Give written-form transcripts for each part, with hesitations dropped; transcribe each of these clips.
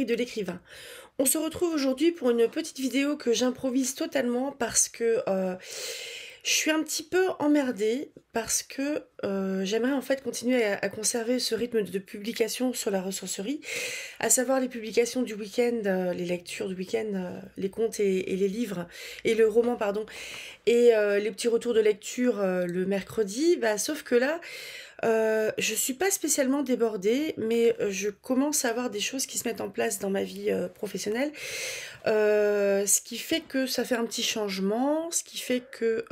de l'écrivain. On se retrouve aujourd'hui pour une petite vidéo que j'improvise totalement parce que je suis un petit peu emmerdée parce que j'aimerais en fait continuer à conserver ce rythme de publication sur la ressourcerie, à savoir les publications du week-end, les lectures du week-end, les contes et les livres, et le roman pardon, et les petits retours de lecture le mercredi, sauf que là, je suis pas spécialement débordée, mais je commence à avoir des choses qui se mettent en place dans ma vie professionnelle, ce qui fait que ça fait un petit changement, ce qui fait que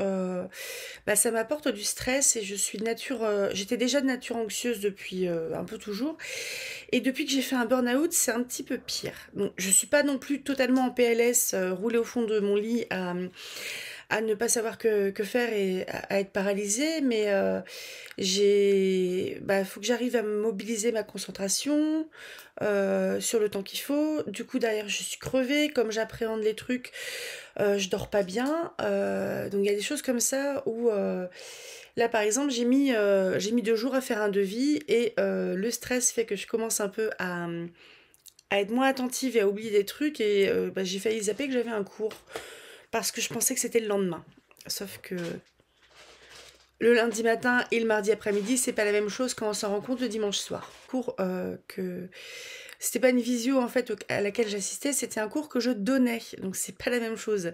ça m'apporte du stress et je suis de nature, j'étais déjà de nature anxieuse depuis un peu toujours, et depuis que j'ai fait un burn-out, c'est un petit peu pire. Donc je suis pas non plus totalement en PLS, roulée au fond de mon lit à ne pas savoir que faire et à être paralysée, mais faut que j'arrive à mobiliser ma concentration sur le temps qu'il faut. Du coup, derrière, je suis crevée, comme j'appréhende les trucs, je dors pas bien. Donc il y a des choses comme ça où là, par exemple, j'ai mis 2 jours à faire un devis et le stress fait que je commence un peu à être moins attentive et à oublier des trucs et j'ai failli zapper que j'avais un cours parce que je pensais que c'était le lendemain. Sauf que le lundi matin et le mardi après-midi, c'est pas la même chose quand on s'en rend compte le dimanche soir. Cours que c'était pas une visio en fait à laquelle j'assistais, c'était un cours que je donnais, donc c'est pas la même chose.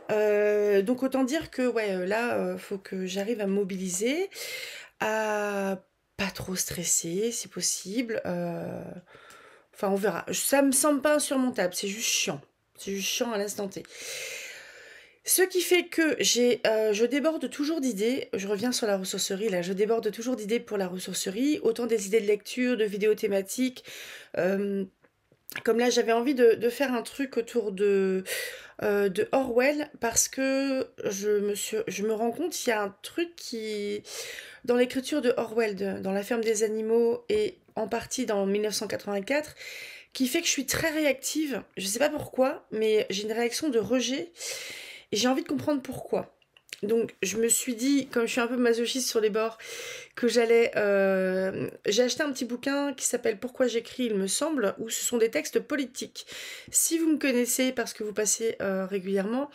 Donc autant dire que là, faut que j'arrive à me mobiliser, à pas trop stresser si possible. Enfin, on verra. Ça me semble pas insurmontable, c'est juste chiant. C'est juste chiant à l'instant T. Ce qui fait que je déborde toujours d'idées. Je reviens sur la ressourcerie là. Je déborde toujours d'idées pour la ressourcerie, autant des idées de lecture, de vidéos thématiques. euh, Comme là, j'avais envie de faire un truc autour de Orwell parce que je me rends compte qu'il y a un truc qui, dans l'écriture de Orwell, dans La ferme des animaux et en partie dans 1984, qui fait que je suis très réactive. Je sais pas pourquoi, mais j'ai une réaction de rejet et j'ai envie de comprendre pourquoi. Donc je me suis dit, comme je suis un peu masochiste sur les bords, que j'allais... J'ai acheté un petit bouquin qui s'appelle Pourquoi j'écris, il me semble, où ce sont des textes politiques. Si vous me connaissez parce que vous passez régulièrement,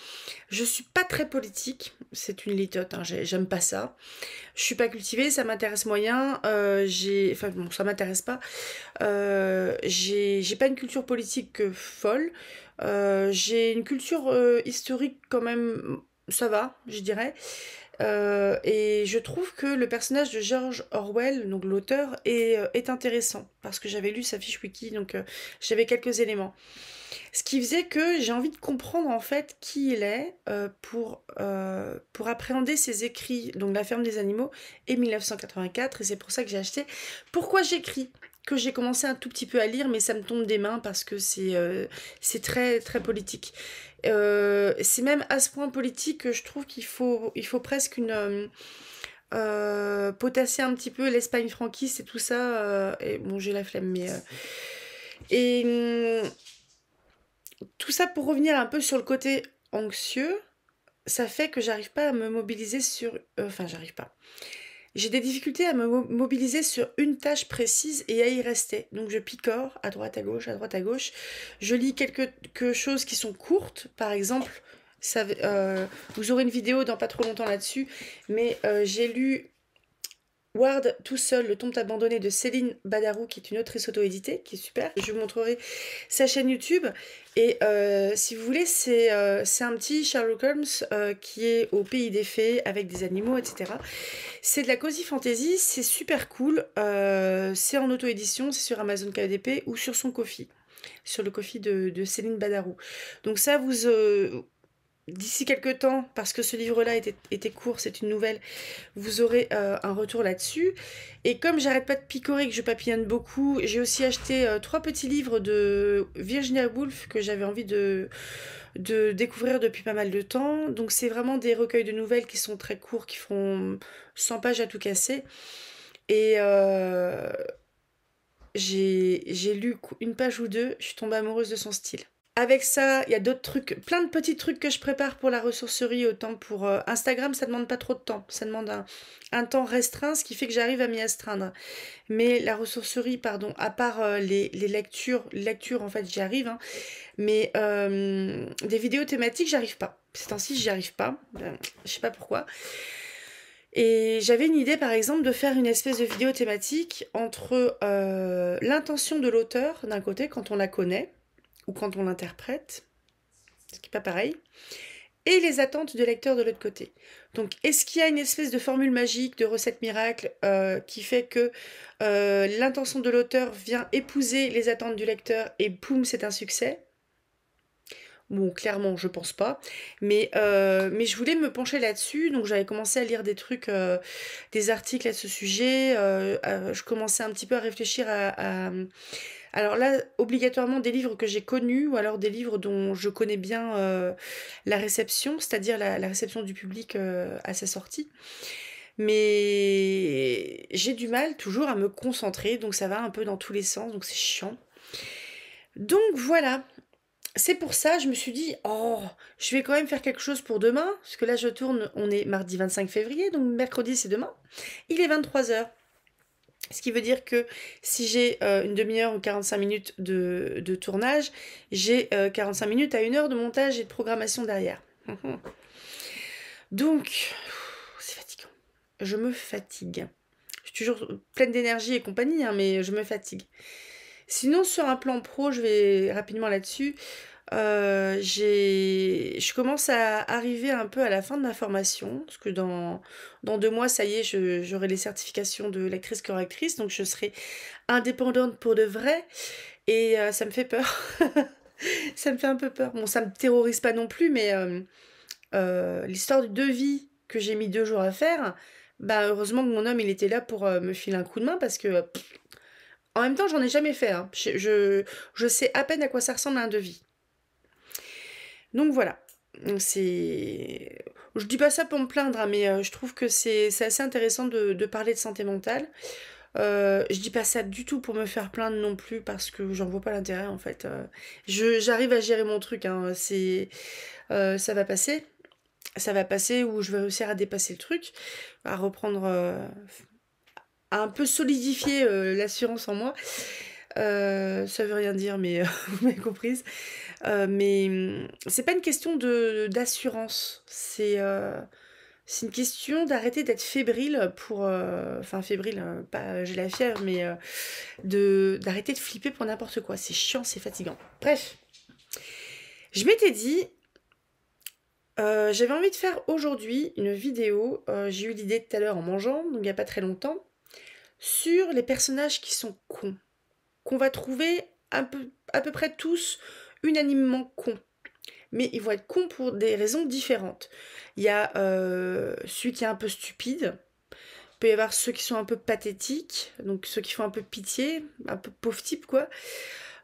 je suis pas très politique, c'est une litote, hein, j'aime pas ça. Je suis pas cultivée, ça m'intéresse moyen, enfin bon, ça m'intéresse pas. J'ai pas une culture politique folle, j'ai une culture historique quand même, ça va, je dirais. Et je trouve que le personnage de George Orwell, donc l'auteur, est intéressant parce que j'avais lu sa fiche wiki, donc j'avais quelques éléments. Ce qui faisait que j'ai envie de comprendre en fait qui il est pour appréhender ses écrits, donc La ferme des animaux et 1984, et c'est pour ça que j'ai acheté Pourquoi j'écris, que j'ai commencé un tout petit peu à lire, mais ça me tombe des mains parce que c'est très très politique. C'est même à ce point politique que je trouve qu'il faut presque potasser un petit peu l'Espagne franquiste et tout ça. Et bon, j'ai la flemme, mais et tout ça pour revenir un peu sur le côté anxieux, ça fait que j'arrive pas à me mobiliser sur... Enfin, j'arrive pas. J'ai des difficultés à me mobiliser sur une tâche précise et à y rester. Donc je picore à droite, à gauche, à droite, à gauche. Je lis quelque chose qui sont courtes, par exemple. Ça, vous aurez une vidéo dans pas trop longtemps là-dessus. Mais j'ai lu Ward tout seul, le tombe abandonné de Céline Badarou, qui est une autrice auto-éditée, qui est super. Je vous montrerai sa chaîne YouTube. Et si vous voulez, c'est un petit Sherlock Holmes qui est au pays des fées, avec des animaux, etc. C'est de la cozy fantasy, c'est super cool. C'est en auto-édition, c'est sur Amazon KDP ou sur son Ko-fi, sur le Ko-fi de Céline Badarou. Donc ça, d'ici quelques temps, parce que ce livre-là était court, c'est une nouvelle, vous aurez un retour là-dessus. Et comme j'arrête pas de picorer, que je papillonne beaucoup, j'ai aussi acheté 3 petits livres de Virginia Woolf que j'avais envie de découvrir depuis pas mal de temps. Donc c'est vraiment des recueils de nouvelles qui sont très courts, qui font 100 pages à tout casser. Et j'ai lu une page ou deux, je suis tombée amoureuse de son style. avec ça, il y a d'autres trucs, plein de petits trucs que je prépare pour la ressourcerie, autant pour Instagram, ça demande pas trop de temps, ça demande un temps restreint, ce qui fait que j'arrive à m'y astreindre. Mais la ressourcerie, pardon, à part les lectures en fait j'y arrive, hein, mais des vidéos thématiques, j'arrive pas. Ces temps-ci, j'y arrive pas, je sais pas pourquoi. Et j'avais une idée par exemple de faire une espèce de vidéo thématique entre l'intention de l'auteur d'un côté quand on la connaît, ou quand on l'interprète, ce qui n'est pas pareil, et les attentes du lecteur de l'autre côté. Donc, est-ce qu'il y a une espèce de formule magique, de recette miracle, qui fait que l'intention de l'auteur vient épouser les attentes du lecteur et poum, c'est un succès? Bon, clairement, je pense pas. Mais je voulais me pencher là-dessus, donc j'avais commencé à lire des trucs, des articles à ce sujet. Je commençais un petit peu à réfléchir alors là, obligatoirement des livres que j'ai connus ou alors des livres dont je connais bien la réception, c'est-à-dire la réception du public à sa sortie. Mais j'ai du mal toujours à me concentrer, donc ça va un peu dans tous les sens, donc c'est chiant. Donc voilà, c'est pour ça, je me suis dit, oh, je vais quand même faire quelque chose pour demain, parce que là je tourne, on est mardi 25 février, donc mercredi c'est demain. Il est 23h. Ce qui veut dire que si j'ai une demi-heure ou 45 minutes de tournage, j'ai 45 minutes à 1 heure de montage et de programmation derrière. Donc, c'est fatigant. Je me fatigue. Je suis toujours pleine d'énergie et compagnie, hein, mais je me fatigue. Sinon, sur un plan pro, je vais rapidement là-dessus. Je commence à arriver un peu à la fin de ma formation, parce que dans 2 mois, ça y est, j'aurai les certifications de lectrice correctrice, donc je serai indépendante pour de vrai, et ça me fait peur. Ça me fait un peu peur. Bon, ça me terrorise pas non plus, mais l'histoire de devis que j'ai mis 2 jours à faire, bah heureusement que mon homme, il était là pour me filer un coup de main, parce que en même temps, j'en ai jamais fait, hein. Je sais à peine à quoi ça ressemble un devis. Donc voilà, je dis pas ça pour me plaindre, hein, mais je trouve que c'est assez intéressant de parler de santé mentale. Je dis pas ça du tout pour me faire plaindre non plus, parce que j'en vois pas l'intérêt en fait. J'arrive à gérer mon truc, hein, ça va passer. Ça va passer, ou je vais réussir à dépasser le truc, à reprendre, à un peu solidifier l'assurance en moi. Ça veut rien dire, mais vous m'avez comprise. Mais c'est pas une question d'assurance, c'est une question d'arrêter d'être fébrile pour... Enfin, fébrile, pas j'ai la fièvre, mais d'arrêter de flipper pour n'importe quoi. C'est chiant, c'est fatigant. Bref, je m'étais dit... j'avais envie de faire aujourd'hui une vidéo, j'ai eu l'idée tout à l'heure en mangeant, donc il n'y a pas très longtemps, sur les personnages qui sont cons, qu'on va trouver à peu près tous unanimement cons. Mais ils vont être cons pour des raisons différentes. Il y a celui qui est un peu stupide, il peut y avoir ceux qui sont un peu pathétiques, donc ceux qui font un peu pitié, un peu pauvre type quoi.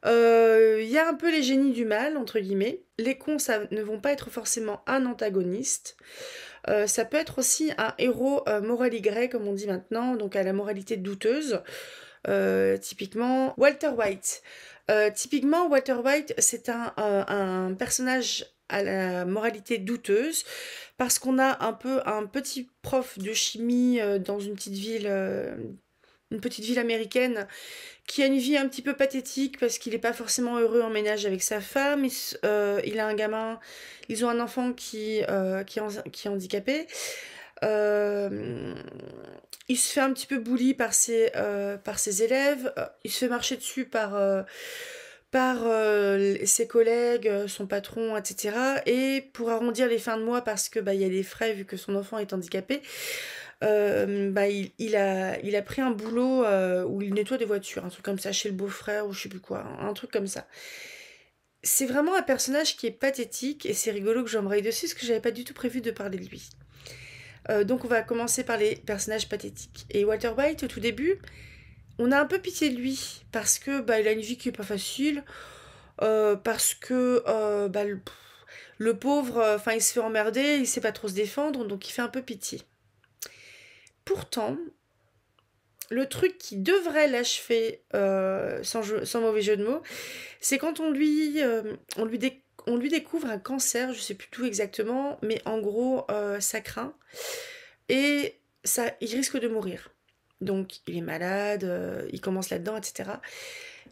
Il y a un peu les génies du mal, entre guillemets. Les cons, ça ne vont pas être forcément un antagoniste. Ça peut être aussi un héros moral Y, comme on dit maintenant, donc à la moralité douteuse. Typiquement Walter White. Typiquement, Walter White, c'est un personnage à la moralité douteuse, parce qu'on a un peu un petit prof de chimie dans une petite ville américaine, qui a une vie un petit peu pathétique parce qu'il n'est pas forcément heureux en ménage avec sa femme. Il a un gamin, ils ont un enfant qui est handicapé. Il se fait un petit peu bully par ses élèves. Il se fait marcher dessus par ses collègues, son patron, etc. Et pour arrondir les fins de mois, parce que il y a des frais vu que son enfant est handicapé, il a pris un boulot où il nettoie des voitures, un truc comme ça, chez le beau-frère ou je sais plus quoi, un truc comme ça. C'est vraiment un personnage qui est pathétique, et c'est rigolo que j'embraye dessus, parce que j'avais pas du tout prévu de parler de lui. Donc on va commencer par les personnages pathétiques. Et Walter White, au tout début, on a un peu pitié de lui, parce que il a une vie qui est pas facile, parce que le pauvre, il se fait emmerder, il sait pas trop se défendre, donc il fait un peu pitié. Pourtant, le truc qui devrait l'achever, sans mauvais jeu de mots, c'est quand on lui découvre un cancer, je sais plus tout exactement, mais en gros, ça craint et ça, il risque de mourir. Donc il est malade, il commence là-dedans, etc.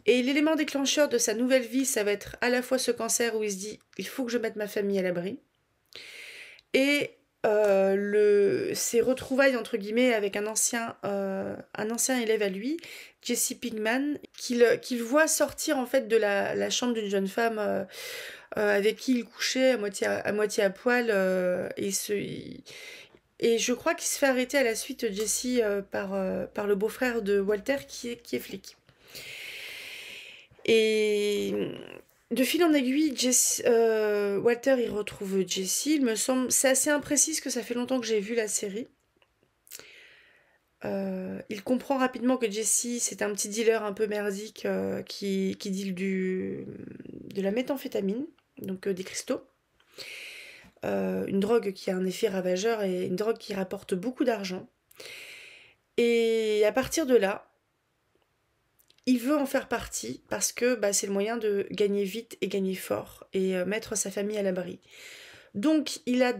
Et l'élément déclencheur de sa nouvelle vie, ça va être à la fois ce cancer où il se dit il faut que je mette ma famille à l'abri, et ses retrouvailles entre guillemets avec un ancien élève à lui, Jesse Pinkman, qu'il voit sortir en fait de la chambre d'une jeune femme avec qui il couchait à moitié à poil, et je crois qu'il se fait arrêter à la suite, Jesse, par le beau-frère de Walter qui est flic. Et de fil en aiguille, Walter il retrouve Jesse, il me semble. C'est assez imprécis parce que ça fait longtemps que j'ai vu la série. Il comprend rapidement que Jesse, c'est un petit dealer un peu merdique qui deal de la méthamphétamine, donc des cristaux. Une drogue qui a un effet ravageur et une drogue qui rapporte beaucoup d'argent. Et à partir de là, il veut en faire partie parce que c'est le moyen de gagner vite et gagner fort et mettre sa famille à l'abri. Donc il a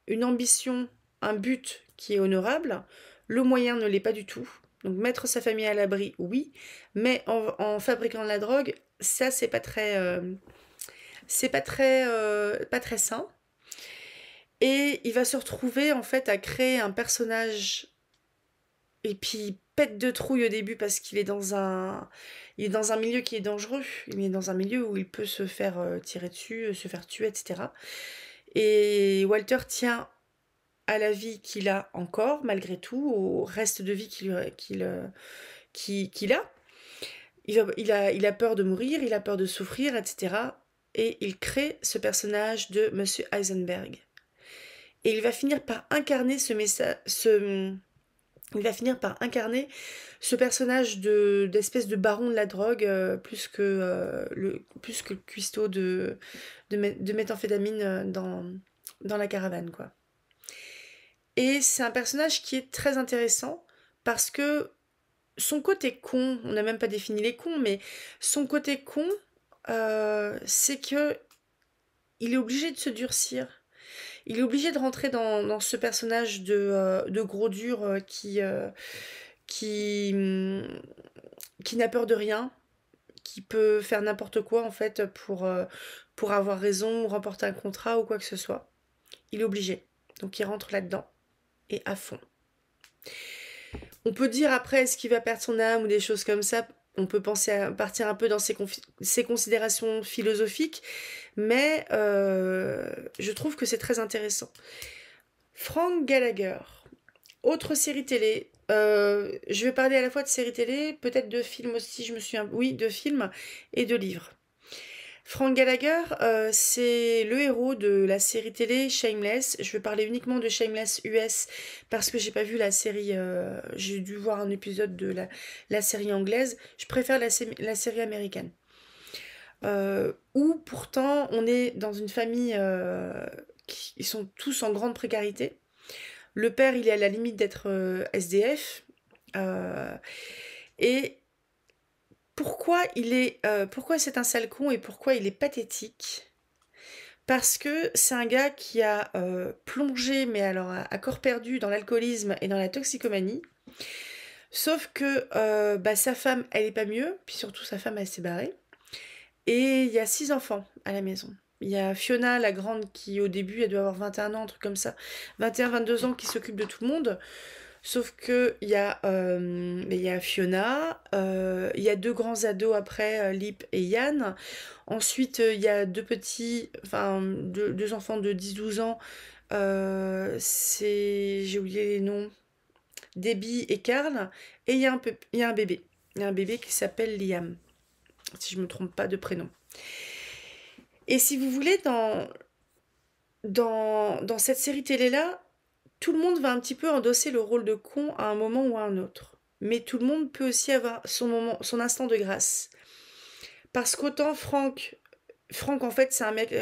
une ambition, un but qui est honorable. Le moyen ne l'est pas du tout. Donc mettre sa famille à l'abri, oui, mais en fabriquant de la drogue, ça pas très sain. Et il va se retrouver en fait à créer un personnage, et puis il pète de trouille au début parce qu'il est dans un milieu qui est dangereux. Il est dans un milieu où il peut se faire tirer dessus, se faire tuer, etc. Et Walter tient à la vie qu'il a encore, malgré tout, au reste de vie qu'il a. Il a peur de mourir, il a peur de souffrir, etc. Et il crée ce personnage de Monsieur Heisenberg. Et il va finir par incarner il va finir par incarner ce personnage d'espèce de baron de la drogue, plus que le cuistot de méthamphétamine dans la caravane, quoi. Et c'est un personnage qui est très intéressant parce que son côté con, on n'a même pas défini les cons, mais son côté con, c'est que il est obligé de se durcir. Il est obligé de rentrer dans ce personnage de gros dur qui, hum, qui n'a peur de rien, qui peut faire n'importe quoi en fait pour avoir raison ou remporter un contrat ou quoi que ce soit. Il est obligé. Donc il rentre là-dedans et à fond. On peut dire après est-ce qu'il va perdre son âme ou des choses comme ça. On peut penser à partir un peu dans ses considérations philosophiques, mais je trouve que c'est très intéressant. Frank Gallagher, autre série télé. Je vais parler à la fois de séries télé, peut-être de films aussi, je me souviens. Oui, de films et de livres. Frank Gallagher, c'est le héros de la série télé Shameless. Je vais parler uniquement de Shameless US parce que j'ai pas vu la série. J'ai dû voir un épisode de la série anglaise. Je préfère la série américaine. Où pourtant on est dans une famille ils sont tous en grande précarité. Le père, il est à la limite d'être SDF. Et pourquoi c'est un sale con et pourquoi il est pathétique? Parce que c'est un gars qui a plongé, mais alors à corps perdu, dans l'alcoolisme et dans la toxicomanie. Sauf que sa femme, elle est pas mieux, puis surtout sa femme, elle s'est barrée. Et il y a 6 enfants à la maison. Il y a Fiona, la grande, qui au début, elle doit avoir 21 ans, un truc comme ça. 21-22 ans, qui s'occupe de tout le monde. Sauf que il y a Fiona, il y a 2 grands ados après, Lip et Yann. Ensuite, il y a 2 petits, enfin, 2 enfants de 10-12 ans. J'ai oublié les noms. Debbie et Carl. Et il y a un bébé. Il y a un bébé qui s'appelle Liam, si je me trompe pas de prénom. Et si vous voulez, dans cette série télé-là, tout le monde va un petit peu endosser le rôle de con à un moment ou à un autre. Mais tout le monde peut aussi avoir son instant de grâce. Parce qu'autant Franck en fait, c'est un mec,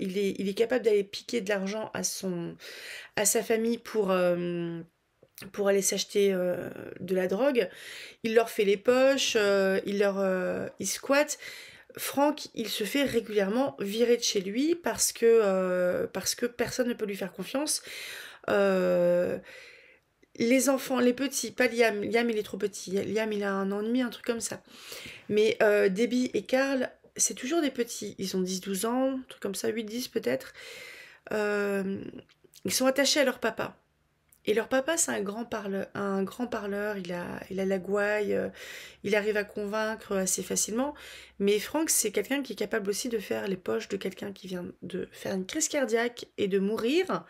il est capable d'aller piquer de l'argent à sa famille pour aller s'acheter de la drogue. Il leur fait les poches, il squatte. Franck, il se fait régulièrement virer de chez lui parce que personne ne peut lui faire confiance. Euh, les enfants, les petits, pas Liam, Liam il est trop petit, Liam il a 1 an et demi, un truc comme ça. Mais Debbie et Carl, c'est toujours des petits, ils ont 10 12 ans, un truc comme ça, 8 10 peut-être. Euh, Ils sont attachés à leur papa. Et leur papa, c'est un grand parleur, il a la gouaille, il arrive à convaincre assez facilement. Mais Franck, c'est quelqu'un qui est capable aussi de faire les poches de quelqu'un qui vient de faire une crise cardiaque et de mourir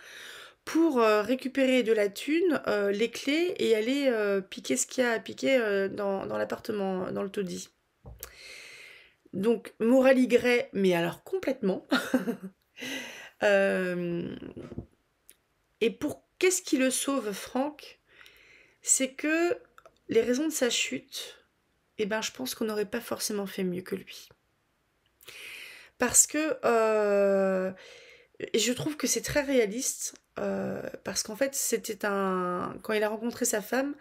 pour récupérer de la thune, les clés et aller piquer ce qu'il y a à piquer dans l'appartement, dans le taudis. Donc, morale Y, mais alors complètement. Euh, et pour qu'est-ce qui le sauve, Franck? C'est que les raisons de sa chute, eh ben, je pense qu'on n'aurait pas forcément fait mieux que lui. Parce que et je trouve que c'est très réaliste, parce qu'en fait, quand il a rencontré sa femme,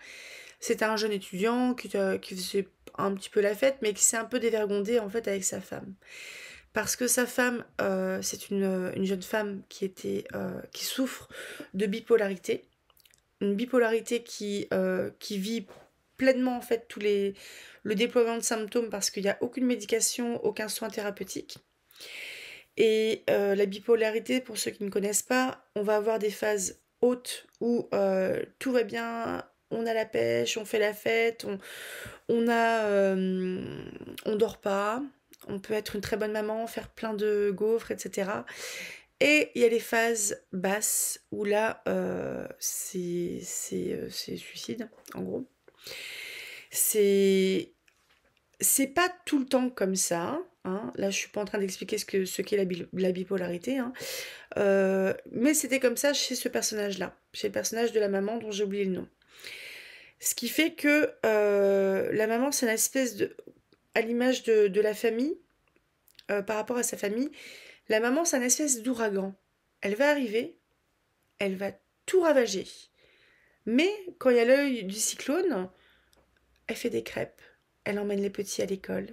c'était un jeune étudiant qui faisait un petit peu la fête, mais qui s'est un peu dévergondé en fait avec sa femme. Parce que sa femme, c'est une jeune femme qui souffre de bipolarité. Une bipolarité qui vit pleinement en fait le déploiement de symptômes parce qu'il n'y a aucune médication, aucun soin thérapeutique. Et la bipolarité, pour ceux qui ne connaissent pas, on va avoir des phases hautes où tout va bien, on a la pêche, on fait la fête, on dort pas, on peut être une très bonne maman, faire plein de gaufres, etc. Et il y a les phases basses où là, c'est suicide, en gros. C'est c'est pas tout le temps comme ça, hein. Là, je suis pas en train d'expliquer ce qu'est la bipolarité, hein. Mais c'était comme ça chez ce personnage-là, chez le personnage de la maman dont j'ai oublié le nom. Ce qui fait que la maman, c'est une espèce de... À l'image de la famille, par rapport à sa famille, la maman, c'est une espèce d'ouragan. Elle va arriver, elle va tout ravager. Mais quand il y a l'œil du cyclone, elle fait des crêpes, elle emmène les petits à l'école,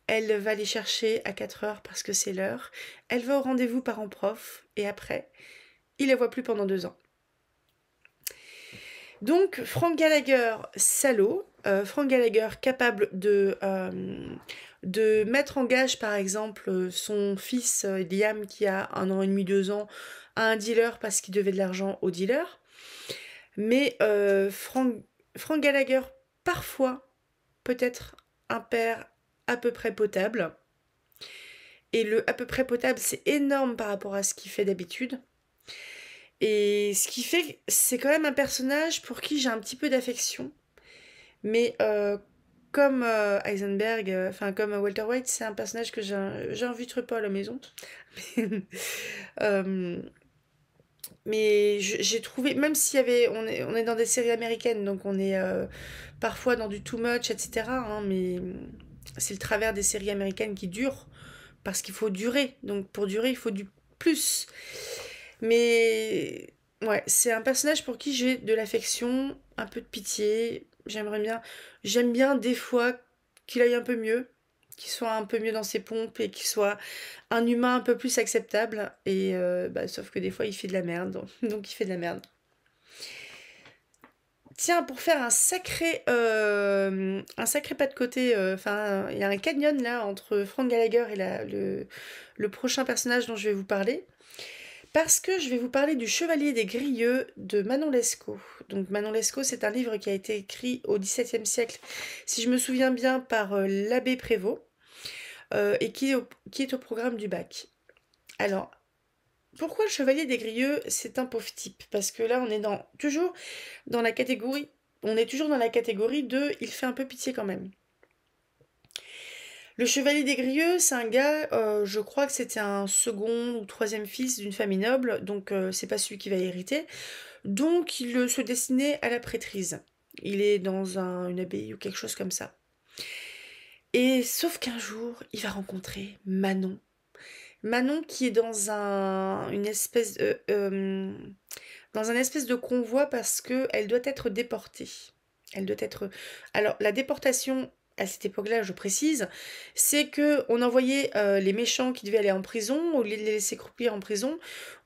elle va les chercher à 4 heures parce que c'est l'heure, elle va au rendez-vous parents-prof, et après, il la voit plus pendant 2 ans. Donc, Frank Gallagher, salaud, Frank Gallagher capable de mettre en gage, par exemple, son fils Liam, qui a 1 an et demi, 2 ans, à un dealer parce qu'il devait de l'argent au dealer. Mais Frank Gallagher, parfois, peut-être un père à peu près potable. Et le à peu près potable, c'est énorme par rapport à ce qu'il fait d'habitude. Et ce qui fait que c'est quand même un personnage pour qui j'ai un petit peu d'affection. Mais comme Heisenberg, enfin comme Walter White, c'est un personnage que j'inviterai pas à la maison. Euh, mais j'ai trouvé, même s'il y avait, on est dans des séries américaines, donc on est parfois dans du too much, etc. hein, mais c'est le travers des séries américaines qui durent, parce qu'il faut durer. Donc pour durer, il faut du plus. Mais ouais, c'est un personnage pour qui j'ai de l'affection, un peu de pitié. J'aime bien des fois qu'il aille un peu mieux, qu'il soit un peu mieux dans ses pompes et qu'il soit un humain un peu plus acceptable. Et sauf que des fois il fait de la merde, donc il fait de la merde. Tiens, pour faire un sacré pas de côté, enfin, il y a un canyon là entre Frank Gallagher et le prochain personnage dont je vais vous parler. Parce que je vais vous parler du Chevalier des Grieux de Manon Lescaut. Donc Manon Lescaut, c'est un livre qui a été écrit au XVIIe siècle, si je me souviens bien, par l'abbé Prévost, et qui est au programme du bac. Alors, pourquoi le Chevalier des Grieux, c'est un pauvre type? Parce que là, toujours dans la catégorie, on est toujours dans la catégorie de il fait un peu pitié quand même. Le Chevalier des Grieux, c'est un gars, je crois que c'était un second ou troisième fils d'une famille noble, donc c'est pas celui qui va hériter. Donc il se destinait à la prêtrise. Il est dans une abbaye ou quelque chose comme ça. Et sauf qu'un jour, il va rencontrer Manon. Manon qui est dans une espèce dans un espèce de convoi parce qu'elle doit être déportée. Elle doit être... Alors, la déportation, à cette époque-là, je précise, c'est que on envoyait les méchants qui devaient aller en prison, au lieu de les laisser croupir en prison,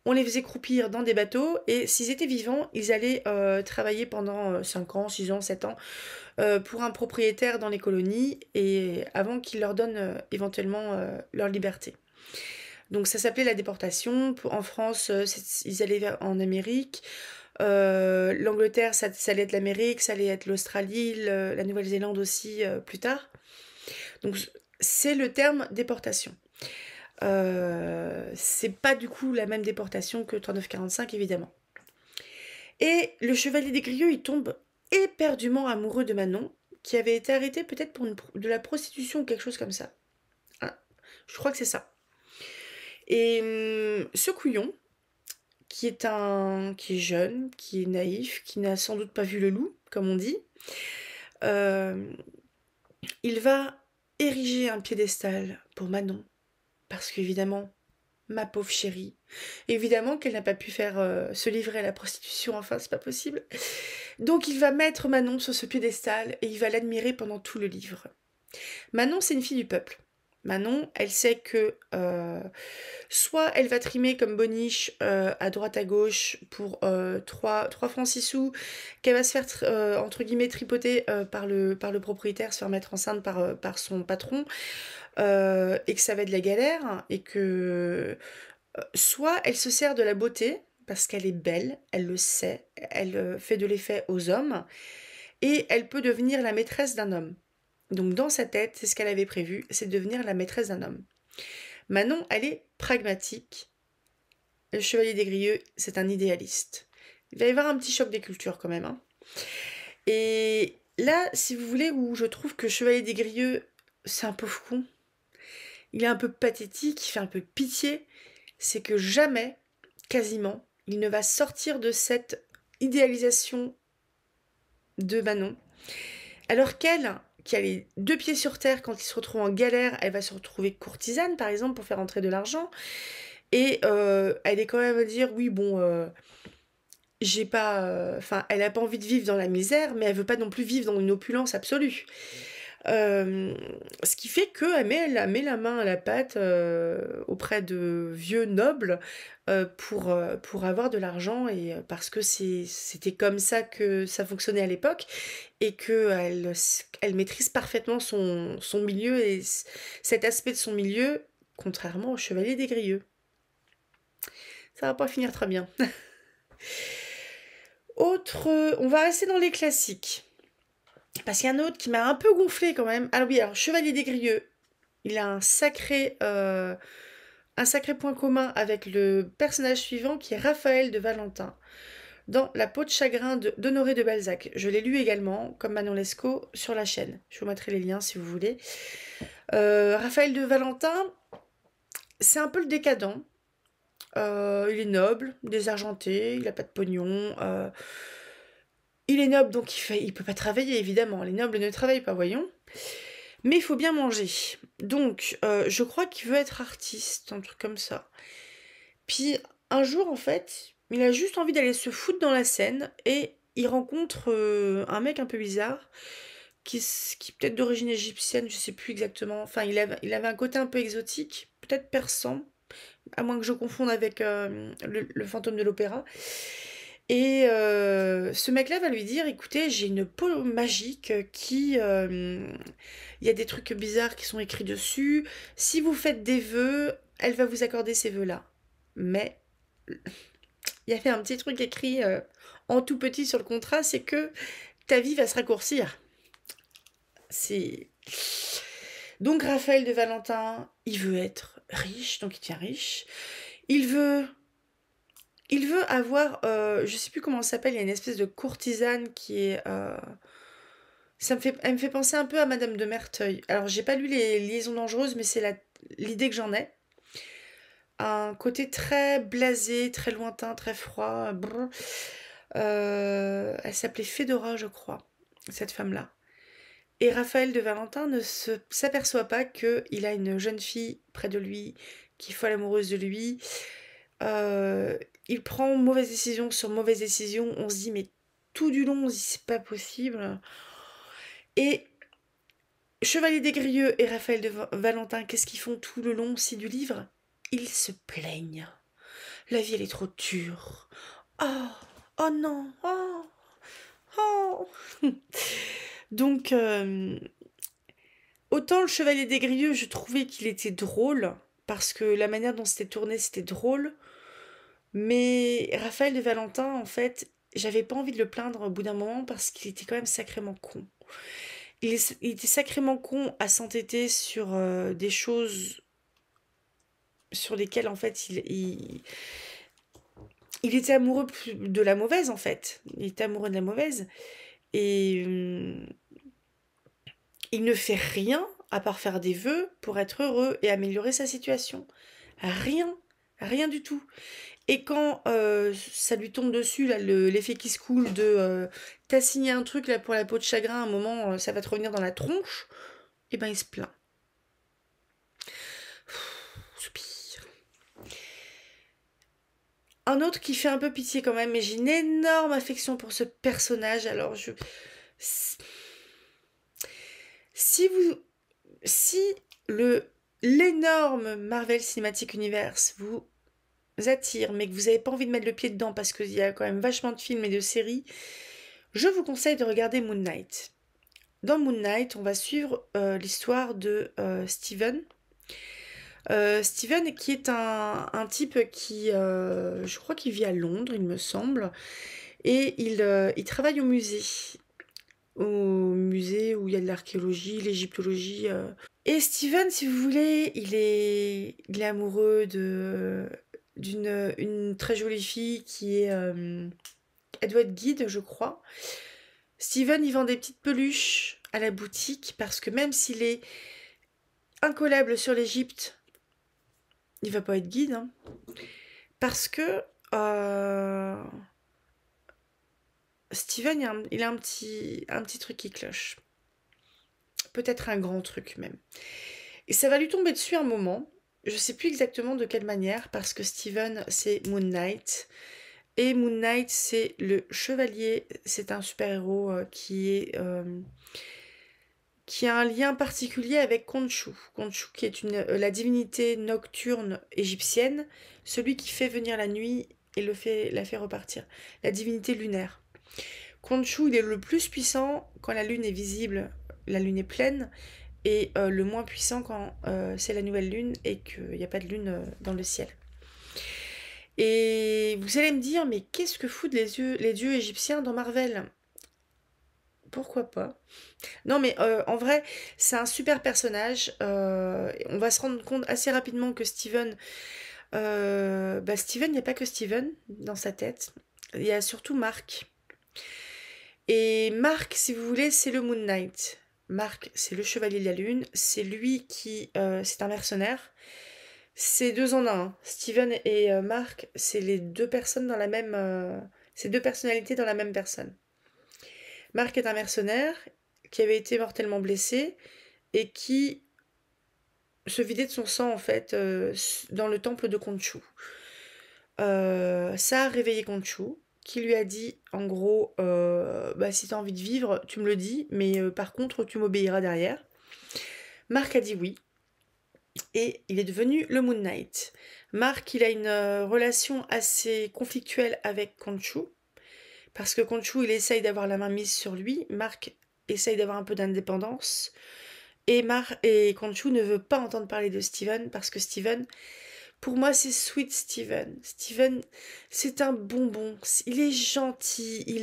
on les faisait croupir dans des bateaux, et s'ils étaient vivants, ils allaient travailler pendant 5 ans, 6 ans, 7 ans, pour un propriétaire dans les colonies, et avant qu'il leur donne éventuellement leur liberté. Donc ça s'appelait la déportation. En France, ils allaient en Amérique. L'Angleterre, ça allait être l'Amérique, ça allait être l'Australie, la Nouvelle-Zélande aussi plus tard. Donc c'est le terme déportation. C'est pas du coup la même déportation que 39-45 évidemment. Et le chevalier des Grieux, il tombe éperdument amoureux de Manon, qui avait été arrêtée peut-être pour de la prostitution ou quelque chose comme ça. Ah, je crois que c'est ça. Et ce couillon, qui est jeune, qui est naïf, qui n'a sans doute pas vu le loup, comme on dit, il va ériger un piédestal pour Manon, parce qu'évidemment, ma pauvre chérie, évidemment qu'elle n'a pas pu faire se livrer à la prostitution, enfin c'est pas possible. Donc il va mettre Manon sur ce piédestal et il va l'admirer pendant tout le livre. Manon, c'est une fille du peuple. Manon, elle sait que soit elle va trimer comme boniche à droite à gauche pour 3 francs 6 sous, qu'elle va se faire entre guillemets tripoter par le propriétaire, se faire mettre enceinte par son patron, et que ça va être de la galère, et que soit elle se sert de la beauté, parce qu'elle est belle, elle le sait, elle fait de l'effet aux hommes, et elle peut devenir la maîtresse d'un homme. Donc dans sa tête, c'est ce qu'elle avait prévu, c'est de devenir la maîtresse d'un homme. Manon, elle est pragmatique. Le chevalier des Grieux, c'est un idéaliste. Il va y avoir un petit choc des cultures quand même. Hein. Et là, si vous voulez, où je trouve que chevalier des Grieux, c'est un pauvre con. Il est un peu pathétique, il fait un peu pitié. C'est que jamais, quasiment, il ne va sortir de cette idéalisation de Manon. Alors qu'elle, qui a les 2 pieds sur terre, quand il se retrouve en galère, elle va se retrouver courtisane, par exemple, pour faire entrer de l'argent. Et elle est quand même à dire, oui, bon, j'ai pas... Enfin, elle n'a pas envie de vivre dans la misère, mais elle veut pas non plus vivre dans une opulence absolue. Ce qui fait qu'elle met la main à la pâte auprès de vieux nobles pour avoir de l'argent, et parce que c'était comme ça que ça fonctionnait à l'époque, et qu'elle elle maîtrise parfaitement son milieu et cet aspect de son milieu, contrairement au chevalier des Grieux. Ça va pas finir très bien. On va rester dans les classiques. Parce qu'il y a un autre qui m'a un peu gonflé quand même. Alors oui, alors Chevalier des Grieux, il a un sacré point commun avec le personnage suivant qui est Raphaël de Valentin, dans La peau de chagrin d'Honoré de Balzac. Je l'ai lu également, comme Manon Lescaut, sur la chaîne. Je vous mettrai les liens si vous voulez. Raphaël de Valentin, c'est un peu le décadent. Il est noble, désargenté, il n'a pas de pognon. Il est noble, donc il peut pas travailler, évidemment. Les nobles ne travaillent pas, voyons. Mais il faut bien manger. Donc, je crois qu'il veut être artiste, un truc comme ça. Puis, un jour, en fait, il a juste envie d'aller se foutre dans la Seine, et il rencontre un mec un peu bizarre, qui est peut-être d'origine égyptienne, je sais plus exactement. Enfin, il avait un côté un peu exotique, peut-être persan, à moins que je confonde avec le fantôme de l'opéra. Et ce mec-là va lui dire, écoutez, j'ai une peau magique qui... Il y a des trucs bizarres qui sont écrits dessus. Si vous faites des vœux, elle va vous accorder ces vœux-là. Mais il y avait un petit truc écrit en tout petit sur le contrat, c'est que ta vie va se raccourcir. C'est... Donc Raphaël de Valentin, il veut être riche, donc il devient riche. Il veut avoir, je sais plus comment ça s'appelle, il y a une espèce de courtisane qui est... elle me fait penser un peu à Madame de Merteuil. Alors, j'ai pas lu les Liaisons dangereuses, mais c'est l'idée que j'en ai. Un côté très blasé, très lointain, très froid. Elle s'appelait Fédora, je crois, cette femme-là. Et Raphaël de Valentin ne s'aperçoit pas qu'il a une jeune fille près de lui, qui est folle amoureuse de lui. il prend mauvaise décision sur mauvaise décision. On se dit, mais tout du long, on se dit, c'est pas possible. Et Chevalier des Grieux et Raphaël de Valentin, qu'est-ce qu'ils font tout le long aussi du livre? Ils se plaignent. La vie, elle est trop dure. Oh, oh non, oh, oh. Donc, autant le Chevalier des Grieux, je trouvais qu'il était drôle, parce que la manière dont c'était tourné, c'était drôle. Mais Raphaël de Valentin, en fait, j'avais pas envie de le plaindre au bout d'un moment, parce qu'il était quand même sacrément con. Il était sacrément con à s'entêter sur des choses sur lesquelles, en fait, il était amoureux de la mauvaise, en fait. Il était amoureux de la mauvaise. Et il ne fait rien à part faire des vœux pour être heureux et améliorer sa situation. Rien, rien du tout. Et quand ça lui tombe dessus, là, l'effet qui se coule de t'as signé un truc là pour la peau de chagrin, à un moment ça va te revenir dans la tronche, et ben il se plaint. Soupir. Un autre qui fait un peu pitié quand même, mais j'ai une énorme affection pour ce personnage. Alors si l'énorme Marvel Cinematic Universe vous attire, mais que vous n'avez pas envie de mettre le pied dedans parce qu'il y a quand même vachement de films et de séries, je vous conseille de regarder Moon Knight. Dans Moon Knight, on va suivre l'histoire de Steven. Steven qui est un type qui, je crois qu'il vit à Londres, il me semble, et il travaille au musée. Au musée où il y a de l'archéologie, l'égyptologie. Et Steven, si vous voulez, il est amoureux d'une une très jolie fille qui est... elle doit être guide, je crois. Steven, il vend des petites peluches à la boutique parce que même s'il est incollable sur l'Égypte, il va pas être guide. Hein, parce que Steven, il a un petit truc qui cloche. Peut-être un grand truc même. Et ça va lui tomber dessus un moment. Je sais plus exactement de quelle manière, parce que Steven, c'est Moon Knight. Et Moon Knight, c'est le chevalier. C'est un super-héros qui a un lien particulier avec Khonshu. Khonshu qui est la divinité nocturne égyptienne, celui qui fait venir la nuit et la fait repartir. La divinité lunaire. Khonshu, il est le plus puissant quand la lune est visible, la lune est pleine, et le moins puissant quand c'est la nouvelle lune et qu'il n'y a pas de lune dans le ciel. Et vous allez me dire, mais qu'est-ce que foutent les dieux égyptiens dans Marvel? Pourquoi pas? Non, mais en vrai, c'est un super personnage. On va se rendre compte assez rapidement que Steven, Steven, il n'y a pas que Steven dans sa tête. Il y a surtout Mark. Et Mark, si vous voulez, c'est le Moon Knight. Mark, c'est le chevalier de la lune. C'est lui qui, c'est un mercenaire. C'est deux en un. Hein. Steven et Mark, c'est les deux personnes dans la même, c'est deux personnalités dans la même personne. Mark est un mercenaire qui avait été mortellement blessé et qui se vidait de son sang en fait dans le temple de Khonshu. Ça a réveillé Khonshu qui lui a dit en gros si t'as envie de vivre tu me le dis mais par contre tu m'obéiras derrière. Mark a dit oui et il est devenu le Moon Knight. Mark il a une relation assez conflictuelle avec Khonshu parce que Khonshu il essaye d'avoir la main mise sur lui. Mark essaye d'avoir un peu d'indépendance et Khonshu ne veut pas entendre parler de Steven parce que Steven, pour moi, c'est Sweet Steven. Steven, c'est un bonbon. Il est gentil. Il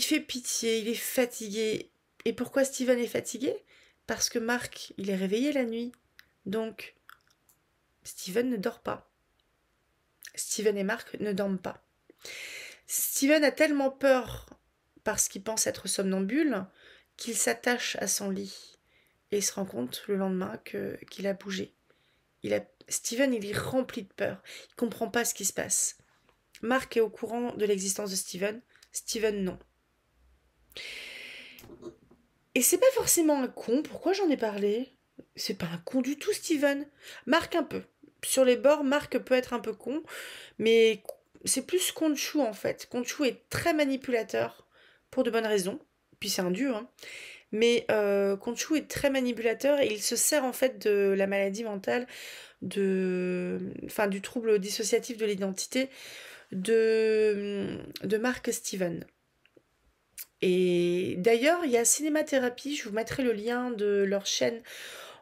fait pitié. Il est fatigué. Et pourquoi Steven est fatigué? Parce que Mark, il est réveillé la nuit. Donc, Steven ne dort pas. Steven et Mark ne dorment pas. Steven a tellement peur parce qu'il pense être somnambule qu'il s'attache à son lit. Et il se rend compte le lendemain qu'il a bougé. Steven, il est rempli de peur. Il comprend pas ce qui se passe. Mark est au courant de l'existence de Steven. Steven, non. Et c'est pas forcément un con. Pourquoi j'en ai parlé? C'est pas un con du tout, Steven. Mark, un peu. sur les bords, Marc peut être un peu con, mais c'est plus Khonshu en fait. Khonshu est très manipulateur pour de bonnes raisons, puis c'est un dieu, hein. Mais Khonshu est très manipulateur et il se sert en fait de la maladie mentale, enfin du trouble dissociatif de l'identité de Mark Steven. Et d'ailleurs, il y a Cinémathérapie, je vous mettrai le lien de leur chaîne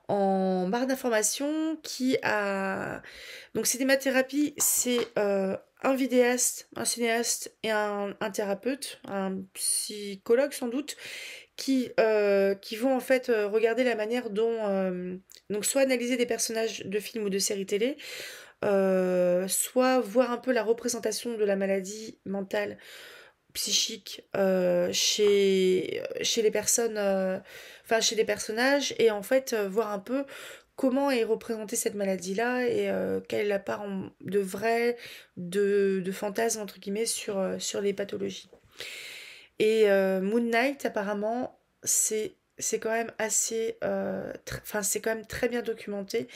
en barre d'informations qui a... Donc Cinémathérapie, c'est un vidéaste, un cinéaste et un thérapeute, un psychologue sans doute, qui vont en fait regarder la manière dont... donc soit analyser des personnages de films ou de séries télé, soit voir un peu la représentation de la maladie mentale psychique chez les personnes, enfin chez les personnages, et en fait voir un peu comment est représentée cette maladie-là et quelle est la part de vrai, de fantasme entre guillemets sur les pathologies. Et Moon Knight apparemment c'est quand même assez, enfin c'est quand même très bien documenté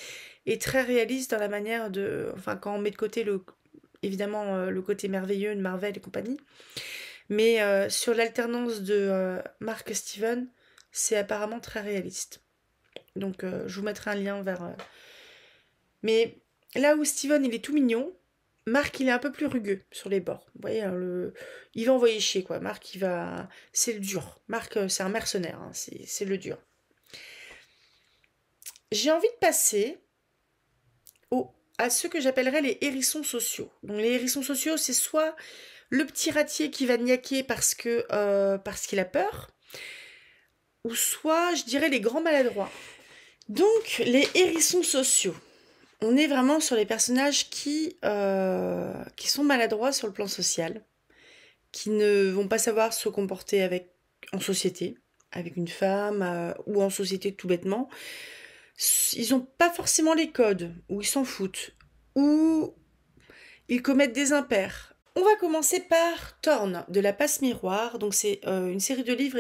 et très réaliste dans la manière de, enfin quand on met de côté évidemment le côté merveilleux de Marvel et compagnie, mais sur l'alternance de Mark Steven, c'est apparemment très réaliste. Donc je vous mettrai un lien vers... Mais là où Steven il est tout mignon, Mark il est un peu plus rugueux sur les bords. Vous voyez, hein, il va envoyer chier quoi. Mark il va... C'est le dur. Mark c'est un mercenaire, hein, c'est le dur. J'ai envie de passer à ceux que j'appellerais les hérissons sociaux. Donc les hérissons sociaux c'est soit le petit ratier qui va niaquer parce qu'il a peur, ou soit, je dirais, les grands maladroits. Donc, les hérissons sociaux. On est vraiment sur les personnages qui sont maladroits sur le plan social, qui ne vont pas savoir se comporter en société, avec une femme, ou en société tout bêtement. Ils n'ont pas forcément les codes, ou ils s'en foutent, ou ils commettent des impairs. On va commencer par Thorn, de la Passe Miroir. Donc, c'est une série de livres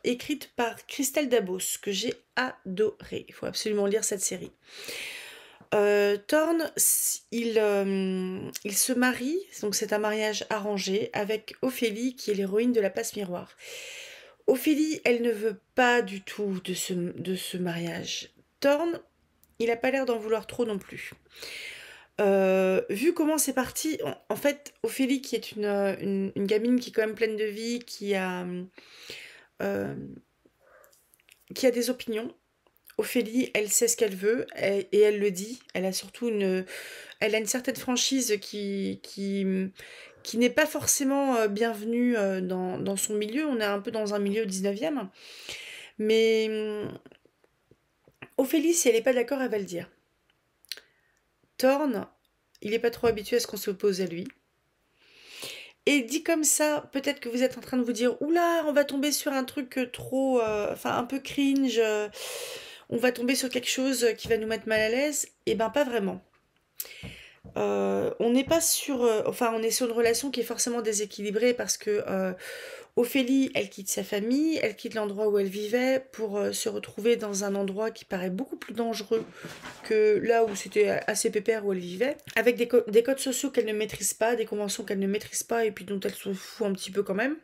écrite par Christelle Dabos, que j'ai adoré. Il faut absolument lire cette série. Thorn, il se marie, donc c'est un mariage arrangé, avec Ophélie, qui est l'héroïne de La Passe Miroir. Ophélie, elle ne veut pas du tout de ce mariage. Thorn, il n'a pas l'air d'en vouloir trop non plus. Vu comment c'est parti, en fait, Ophélie, qui est une gamine qui est quand même pleine de vie, qui a des opinions. Ophélie, elle sait ce qu'elle veut et elle le dit. Elle a surtout elle a une certaine franchise qui n'est pas forcément bienvenue dans son milieu. On est un peu dans un milieu 19e. Mais Ophélie, si elle n'est pas d'accord, elle va le dire. Thorn, il n'est pas trop habitué à ce qu'on s'oppose à lui. Et dit comme ça, peut-être que vous êtes en train de vous dire « Oula, on va tomber sur un truc trop... enfin, un peu cringe, on va tomber sur quelque chose qui va nous mettre mal à l'aise. » Eh ben, pas vraiment. On n'est pas sur... enfin, on est sur une relation qui est forcément déséquilibrée parce que Ophélie, elle quitte sa famille, elle quitte l'endroit où elle vivait pour se retrouver dans un endroit qui paraît beaucoup plus dangereux que là où c'était assez pépère où elle vivait, avec des codes sociaux qu'elle ne maîtrise pas, des conventions qu'elle ne maîtrise pas et puis dont elle se fout un petit peu quand même.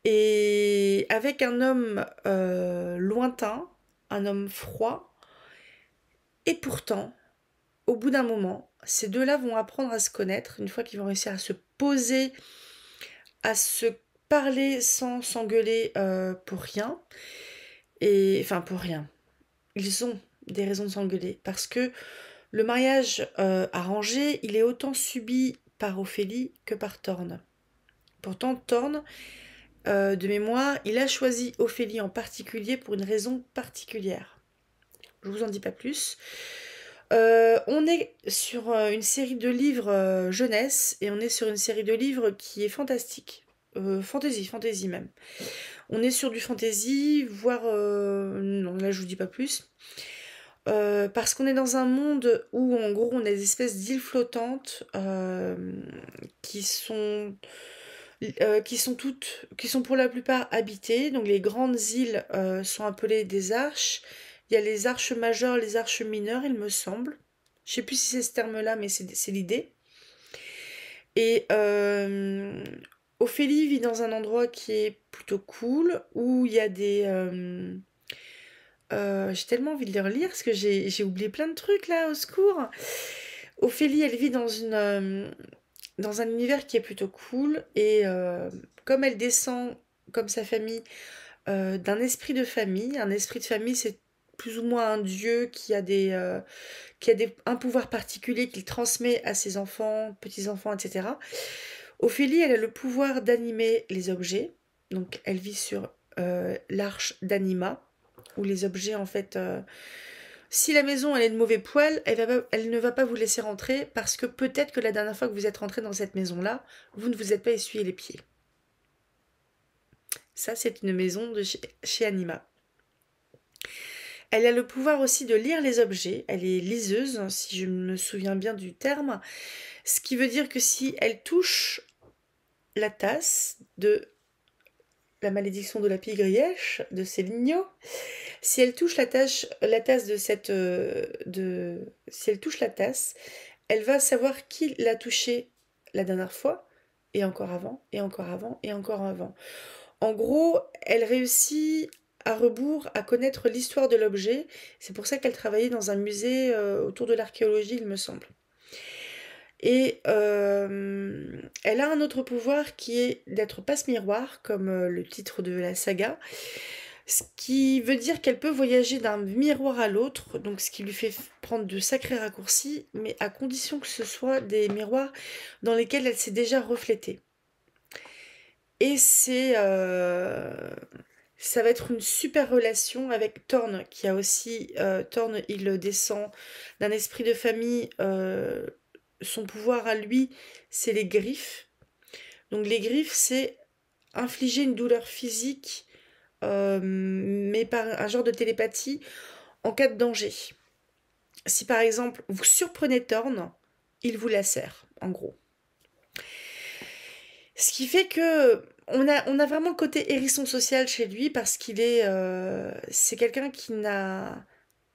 Et avec un homme lointain, un homme froid, et pourtant, au bout d'un moment, ces deux-là vont apprendre à se connaître, une fois qu'ils vont réussir à se poser, à se parler sans s'engueuler pour rien. Et enfin, pour rien. Ils ont des raisons de s'engueuler, parce que le mariage arrangé, il est autant subi par Ophélie que par Thorn. Pourtant, Thorn, de mémoire, il a choisi Ophélie en particulier pour une raison particulière. Je vous en dis pas plus. On est sur une série de livres jeunesse, et on est sur une série de livres qui est fantastique. Fantasy même. On est sur du fantasy, voire... non, là je vous dis pas plus. Parce qu'on est dans un monde où en gros on a des espèces d'îles flottantes qui sont pour la plupart habitées. Donc les grandes îles sont appelées des arches. Il y a les arches majeures, les arches mineures, il me semble. Je sais plus si c'est ce terme-là, mais c'est l'idée. Et Ophélie vit dans un endroit qui est plutôt cool, où il y a des... j'ai tellement envie de le relire, parce que j'ai oublié plein de trucs là, au secours. Ophélie, elle vit dans un univers qui est plutôt cool, et comme elle descend, comme sa famille, d'un esprit de famille. Un esprit de famille, c'est plus ou moins un dieu qui a un pouvoir particulier qu'il transmet à ses enfants, petits-enfants, etc. Ophélie, elle a le pouvoir d'animer les objets. Donc, elle vit sur l'arche d'Anima, où les objets, en fait, si la maison elle est de mauvais poil, elle ne va pas vous laisser rentrer parce que peut-être que la dernière fois que vous êtes rentré dans cette maison-là, vous ne vous êtes pas essuyé les pieds. Ça, c'est une maison de chez Anima. Elle a le pouvoir aussi de lire les objets. Elle est liseuse, si je me souviens bien du terme. Ce qui veut dire que si elle touche la tasse de la malédiction de la pie-grièche de Céligno, si elle touche la tasse de cette, si elle touche la tasse, elle va savoir qui l'a touchée la dernière fois, et encore avant, et encore avant, et encore avant. En gros, elle réussit à rebours à connaître l'histoire de l'objet. C'est pour ça qu'elle travaillait dans un musée autour de l'archéologie, il me semble. Et elle a un autre pouvoir qui est d'être passe-miroir, comme le titre de la saga. Ce qui veut dire qu'elle peut voyager d'un miroir à l'autre, donc ce qui lui fait prendre de sacrés raccourcis, mais à condition que ce soit des miroirs dans lesquels elle s'est déjà reflétée. Et ça va être une super relation avec Thorn, qui a aussi... Thorn, il descend d'un esprit de famille. Son pouvoir à lui, c'est les griffes. Donc les griffes, c'est infliger une douleur physique, mais par un genre de télépathie, en cas de danger. Si par exemple, vous surprenez Thorn, il vous lacère, en gros. Ce qui fait que on a vraiment le côté hérisson social chez lui parce qu'il est, c'est quelqu'un qui n'a.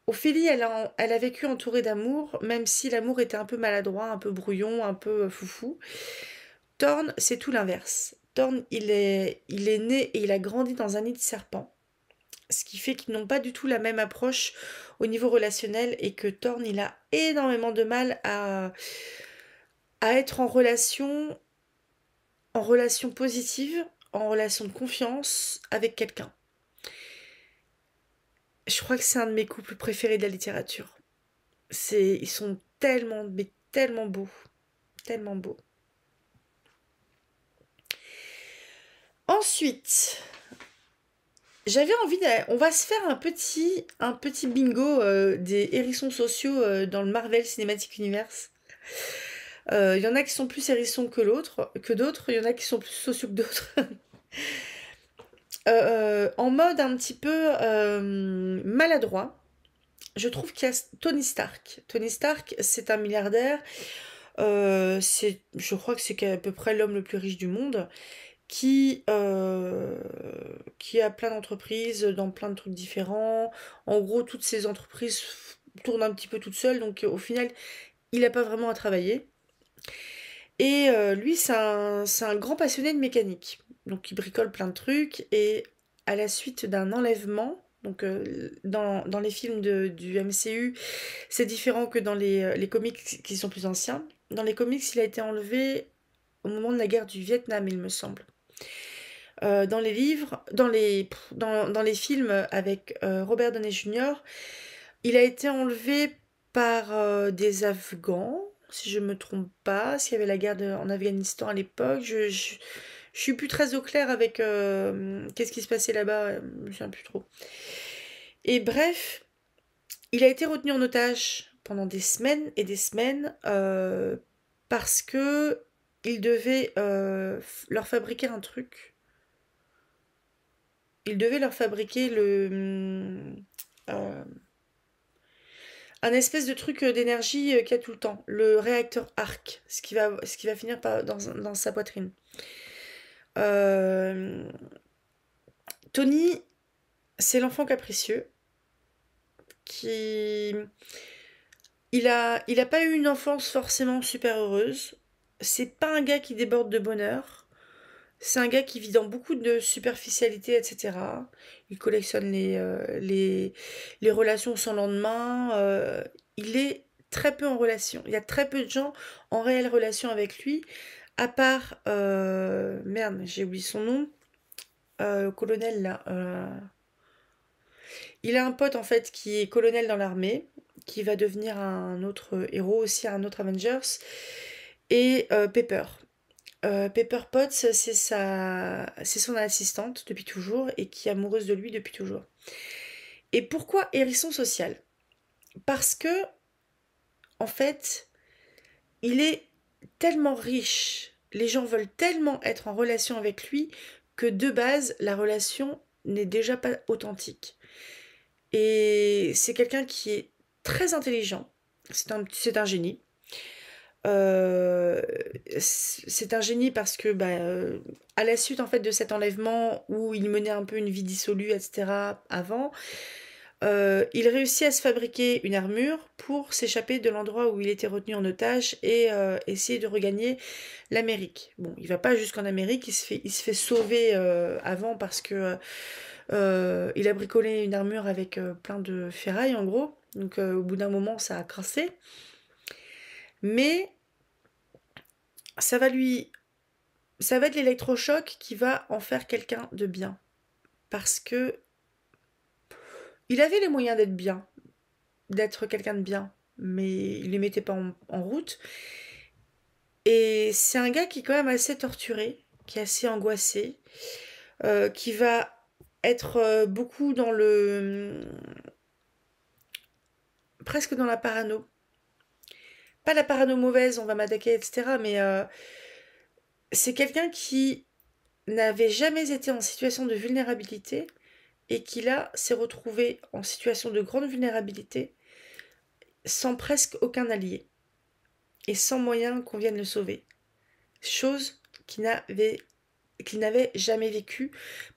Ophélie, elle a vécu entourée d'amour, même si l'amour était un peu maladroit, un peu brouillon, un peu foufou. Thorn, c'est tout l'inverse. Thorn, il est né et il a grandi dans un nid de serpent, ce qui fait qu'ils n'ont pas du tout la même approche au niveau relationnel et que Thorn, il a énormément de mal à être en relation positive, en relation de confiance avec quelqu'un. Je crois que c'est un de mes couples préférés de la littérature. Ils sont tellement, mais tellement beaux, tellement beaux. Ensuite, j'avais envie on va se faire un petit bingo des hérissons sociaux dans le Marvel Cinematic Universe. Il y en a qui sont plus hérissons que d'autres. Il y en a qui sont plus sociaux que d'autres. En mode un petit peu maladroit, je trouve qu'il y a Tony Stark. Tony Stark, c'est un milliardaire. Je crois que c'est à peu près l'homme le plus riche du monde qui a plein d'entreprises dans plein de trucs différents. En gros, toutes ces entreprises tournent un petit peu toutes seules, donc au final, il n'a pas vraiment à travailler. Et lui, c'est un grand passionné de mécanique. Donc il bricole plein de trucs, et à la suite d'un enlèvement, donc dans les films du MCU, c'est différent que dans les comics qui sont plus anciens. Dans les comics, il a été enlevé au moment de la guerre du Vietnam, il me semble. Dans les livres, dans les films avec Robert Downey Jr., il a été enlevé par des Afghans, si je me trompe pas, s'il y avait la guerre en Afghanistan à l'époque. Je suis plus très au clair avec qu'est-ce qui se passait là-bas, je me souviens plus trop. Et bref, il a été retenu en otage pendant des semaines et des semaines parce que il devait leur fabriquer un truc. Il devait leur fabriquer euh, un espèce de truc d'énergie qu'il y a tout le temps, le réacteur arc, ce qui va finir dans sa poitrine. Euh, Tony, c'est l'enfant capricieux qui Il a pas eu une enfance forcément super heureuse. C'est pas un gars qui déborde de bonheur. C'est un gars qui vit dans beaucoup de superficialité, etc. Il collectionne les relations sans lendemain. Il est très peu en relation. Il y a très peu de gens en réelle relation avec lui, à part... merde, j'ai oublié son nom. Colonel, là. Il a un pote, en fait, qui est colonel dans l'armée, qui va devenir un autre héros aussi, un autre Avengers. Et Pepper. Pepper Potts, c'est son assistante depuis toujours et qui est amoureuse de lui depuis toujours. Et pourquoi hérisson social? Parce que, en fait, il est tellement riche, les gens veulent tellement être en relation avec lui que de base, la relation n'est déjà pas authentique. Et c'est quelqu'un qui est très intelligent, c'est un génie. Euh, c'est un génie parce que à la suite en fait de cet enlèvement où il menait un peu une vie dissolue, etc. avant, il réussit à se fabriquer une armure pour s'échapper de l'endroit où il était retenu en otage et essayer de regagner l'Amérique. Bon, il va pas jusqu'en Amérique, il se fait sauver avant parce que il a bricolé une armure avec plein de ferraille en gros. Donc au bout d'un moment ça a crassé. Mais ça va lui ça va être l'électrochoc qui va en faire quelqu'un de bien. Parce que il avait les moyens d'être bien, d'être quelqu'un de bien, mais il les mettait pas en route. Et c'est un gars qui est quand même assez torturé, qui est assez angoissé, qui va être beaucoup dans presque dans la parano. Pas la parano mauvaise, on va m'attaquer, etc. Mais c'est quelqu'un qui n'avait jamais été en situation de vulnérabilité et qui là s'est retrouvé en situation de grande vulnérabilité sans presque aucun allié et sans moyen qu'on vienne le sauver. Chose qu'il n'avait jamais vécu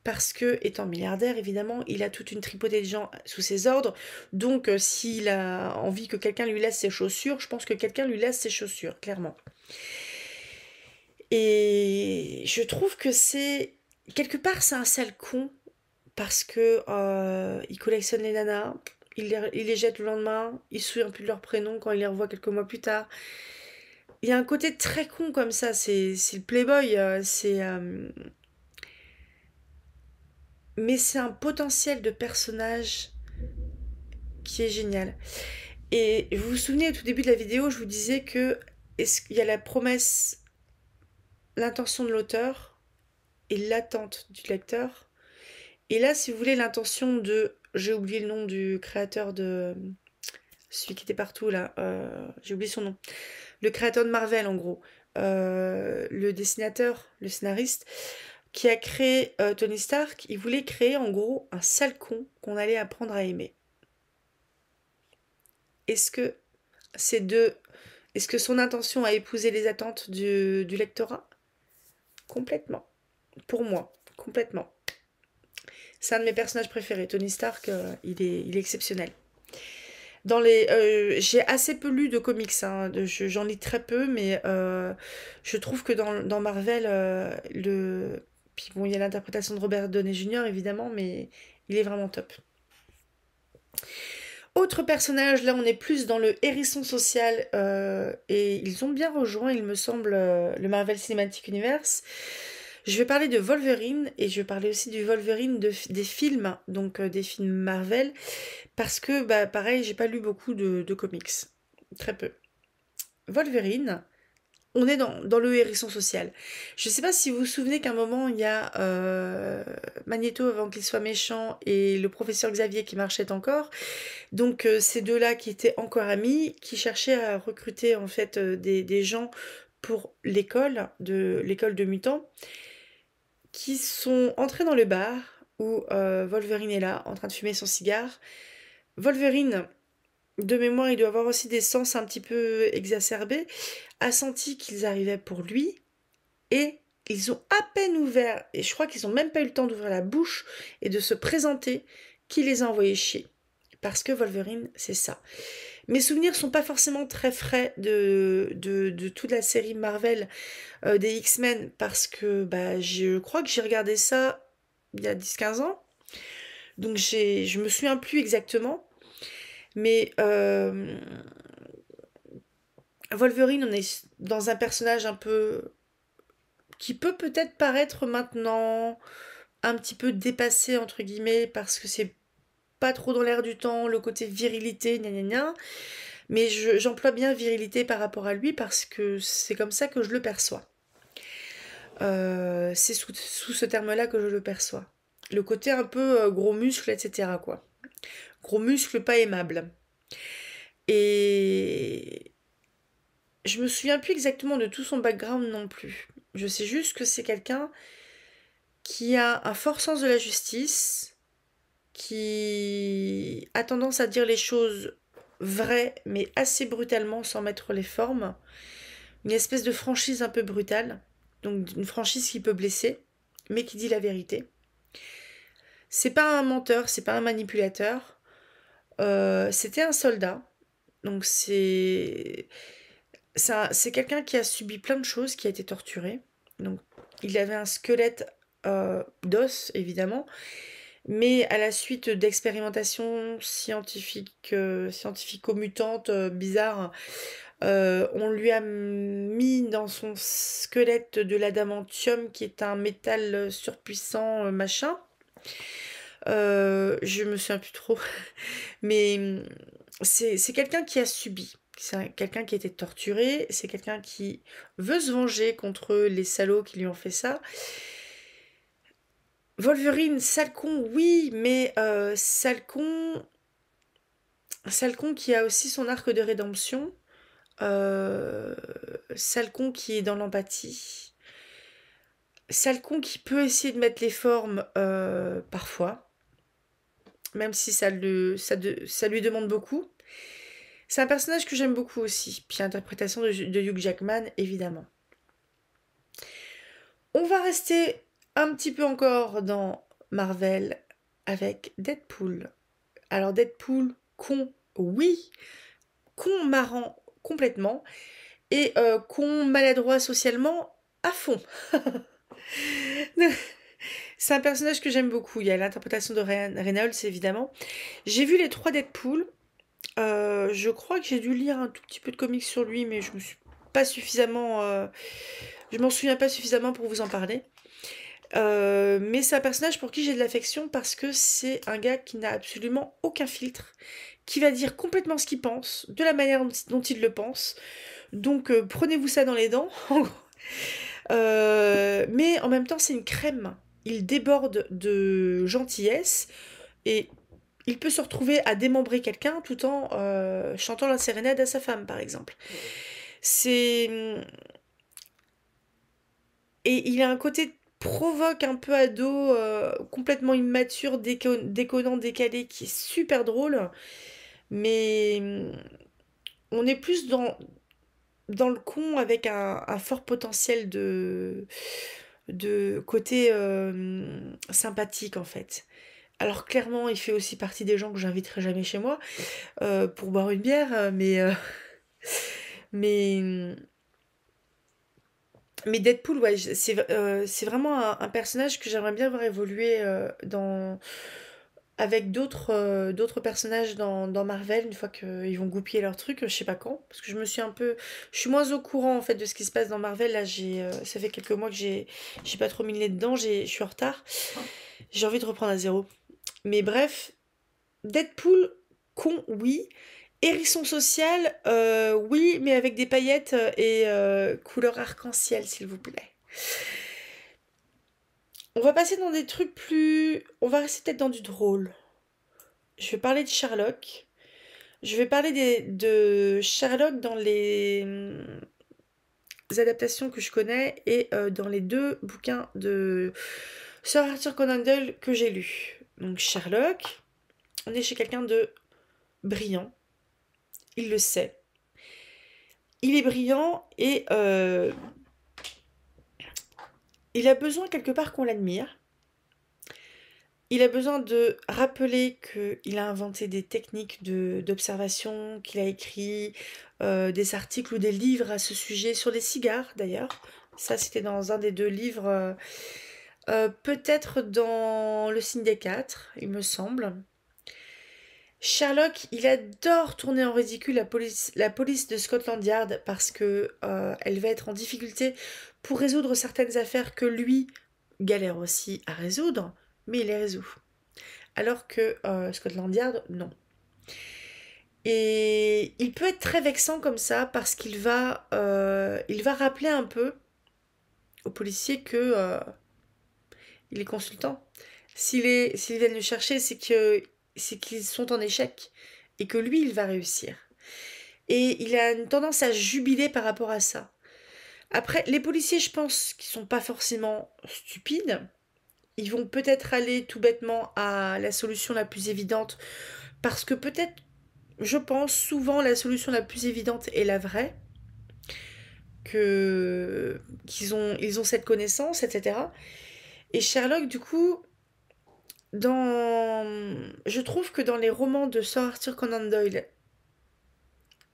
parce que, étant milliardaire, évidemment, il a toute une tripotée de gens sous ses ordres. Donc, s'il a envie que quelqu'un lui laisse ses chaussures, je pense que quelqu'un lui laisse ses chaussures, clairement. Et je trouve que quelque part, c'est un sale con parce que il collectionne les nanas, il les jette le lendemain, il se souvient plus de leur prénom quand il les revoit quelques mois plus tard. Il y a un côté très con comme ça, c'est le playboy, mais c'est un potentiel de personnage qui est génial. Et vous vous souvenez au tout début de la vidéo, je vous disais que il y a la promesse, l'intention de l'auteur et l'attente du lecteur. Et là, si vous voulez, l'intention de... J'ai oublié le nom du créateur de... Celui qui était partout, là. J'ai oublié son nom. Le créateur de Marvel, en gros. Le dessinateur, le scénariste, qui a créé Tony Stark, il voulait créer, en gros, un sale con qu'on allait apprendre à aimer. Est-ce que ces deux... Est-ce que son intention a épousé les attentes du lectorat? Complètement. Pour moi, complètement. C'est un de mes personnages préférés. Tony Stark, il est exceptionnel. J'ai assez peu lu de comics, hein, j'en lis très peu, mais je trouve que dans Marvel, puis bon, il y a l'interprétation de Robert Downey Jr. évidemment, mais il est vraiment top. Autre personnage, là on est plus dans le hérisson social, et ils ont bien rejoint, il me semble, le Marvel Cinematic Universe. Je vais parler de Wolverine, et je vais parler aussi du Wolverine des films, donc des films Marvel, parce que, pareil, j'ai pas lu beaucoup de comics. Très peu. Wolverine, on est dans le hérisson social. Je sais pas si vous vous souvenez qu'à un moment, il y a Magneto avant qu'il soit méchant et le professeur Xavier qui marchait encore. Donc, ces deux-là qui étaient encore amis, qui cherchaient à recruter en fait des gens pour l'école de mutants, qui sont entrés dans le bar où Wolverine est là, en train de fumer son cigare. Wolverine, de mémoire, il doit avoir aussi des sens un petit peu exacerbés, a senti qu'ils arrivaient pour lui, et ils ont à peine ouvert, et je crois qu'ils n'ont même pas eu le temps d'ouvrir la bouche et de se présenter, qu'il les a envoyés chier. Parce que Wolverine, c'est ça. Mes souvenirs sont pas forcément très frais de toute la série Marvel des X-Men parce que bah, je crois que j'ai regardé ça il y a 10-15 ans. Donc je me souviens plus exactement. Mais Wolverine, on est dans un personnage un peu qui peut peut-être paraître maintenant un petit peu dépassé entre guillemets parce que c'est pas trop dans l'air du temps, le côté virilité, gna gna gna. Mais j'emploie bien virilité par rapport à lui parce que c'est comme ça que je le perçois. C'est sous ce terme-là que je le perçois. Le côté un peu gros muscle, etc. quoi. Gros muscle pas aimable. Et je me souviens plus exactement de tout son background non plus. Je sais juste que c'est quelqu'un qui a un fort sens de la justice, qui a tendance à dire les choses vraies, mais assez brutalement sans mettre les formes. Une espèce de franchise un peu brutale. Donc une franchise qui peut blesser, mais qui dit la vérité. C'est pas un menteur, c'est pas un manipulateur. C'était un soldat. Donc c'est quelqu'un qui a subi plein de choses, qui a été torturé. Donc il avait un squelette d'os, évidemment. Mais à la suite d'expérimentations scientifiques, scientifico-mutantes, bizarres, on lui a mis dans son squelette de l'adamantium, qui est un métal surpuissant, machin. Je me souviens plus trop. Mais c'est quelqu'un qui a subi. C'est quelqu'un qui a été torturé. C'est quelqu'un qui veut se venger contre les salauds qui lui ont fait ça. Wolverine, sale con, oui, mais sale con qui a aussi son arc de rédemption. Euh, Sale con qui est dans l'empathie. Sale con qui peut essayer de mettre les formes parfois, même si ça lui demande beaucoup. C'est un personnage que j'aime beaucoup aussi. Puis l'interprétation de Hugh Jackman, évidemment. On va rester un petit peu encore dans Marvel avec Deadpool. Alors Deadpool, con, oui. Con marrant complètement. Et con maladroit socialement à fond. C'est un personnage que j'aime beaucoup. Il y a l'interprétation de Ryan Reynolds, évidemment. J'ai vu les 3 Deadpool. Je crois que j'ai dû lire un tout petit peu de comics sur lui, mais je me suis pas suffisamment. Je m'en souviens pas suffisamment pour vous en parler. Mais c'est un personnage pour qui j'ai de l'affection parce que c'est un gars qui n'a absolument aucun filtre, qui va dire complètement ce qu'il pense, de la manière dont il le pense. Donc prenez-vous ça dans les dents. Mais en même temps, c'est une crème. Il déborde de gentillesse et il peut se retrouver à démembrer quelqu'un tout en chantant la sérénade à sa femme, par exemple. C'est... Et il a un côté provoque un peu ado, complètement immature, déconnant, décalé, qui est super drôle. Mais on est plus dans le con avec un fort potentiel de côté sympathique, en fait. Alors clairement, il fait aussi partie des gens que j'inviterai jamais chez moi pour boire une bière, mais mais Deadpool, ouais, c'est vraiment un personnage que j'aimerais bien voir évoluer avec d'autres personnages dans Marvel une fois qu'ils vont goupiller leur truc, je sais pas quand, parce que je suis moins au courant en fait de ce qui se passe dans Marvel. Là, ça fait quelques mois que j'ai pas trop mis le nez dedans, je suis en retard. J'ai envie de reprendre à zéro. Mais bref, Deadpool, con, oui. Hérisson social, oui, mais avec des paillettes et couleur arc-en-ciel, s'il vous plaît. On va passer dans des trucs plus... On va rester peut-être dans du drôle. Je vais parler de Sherlock. Je vais parler de Sherlock dans les adaptations que je connais et dans les 2 bouquins de Sir Arthur Conan Doyle que j'ai lus. Donc Sherlock, on est chez quelqu'un de brillant. Il le sait. Il est brillant et il a besoin quelque part qu'on l'admire. Il a besoin de rappeler qu'il a inventé des techniques d'observation, qu'il a écrit des articles ou des livres à ce sujet sur les cigares d'ailleurs. Ça, c'était dans un des deux livres, peut-être dans Le Signe des Quatre, il me semble. Sherlock, il adore tourner en ridicule la police de Scotland Yard parce que elle va être en difficulté pour résoudre certaines affaires que lui galère aussi à résoudre, mais il les résout. Alors que Scotland Yard, non. Et il peut être très vexant comme ça parce il va rappeler un peu aux policiers que il est consultant. S'ils viennent le chercher, c'est qu'ils sont en échec et que lui, il va réussir. Et il a une tendance à jubiler par rapport à ça. Après, les policiers, je pense qu'ils sont pas forcément stupides. Ils vont peut-être aller tout bêtement à la solution la plus évidente parce que peut-être, je pense, souvent la solution la plus évidente est la vraie, que ils ont cette connaissance, etc. Et Sherlock, du coup, je trouve que dans les romans de Sir Arthur Conan Doyle,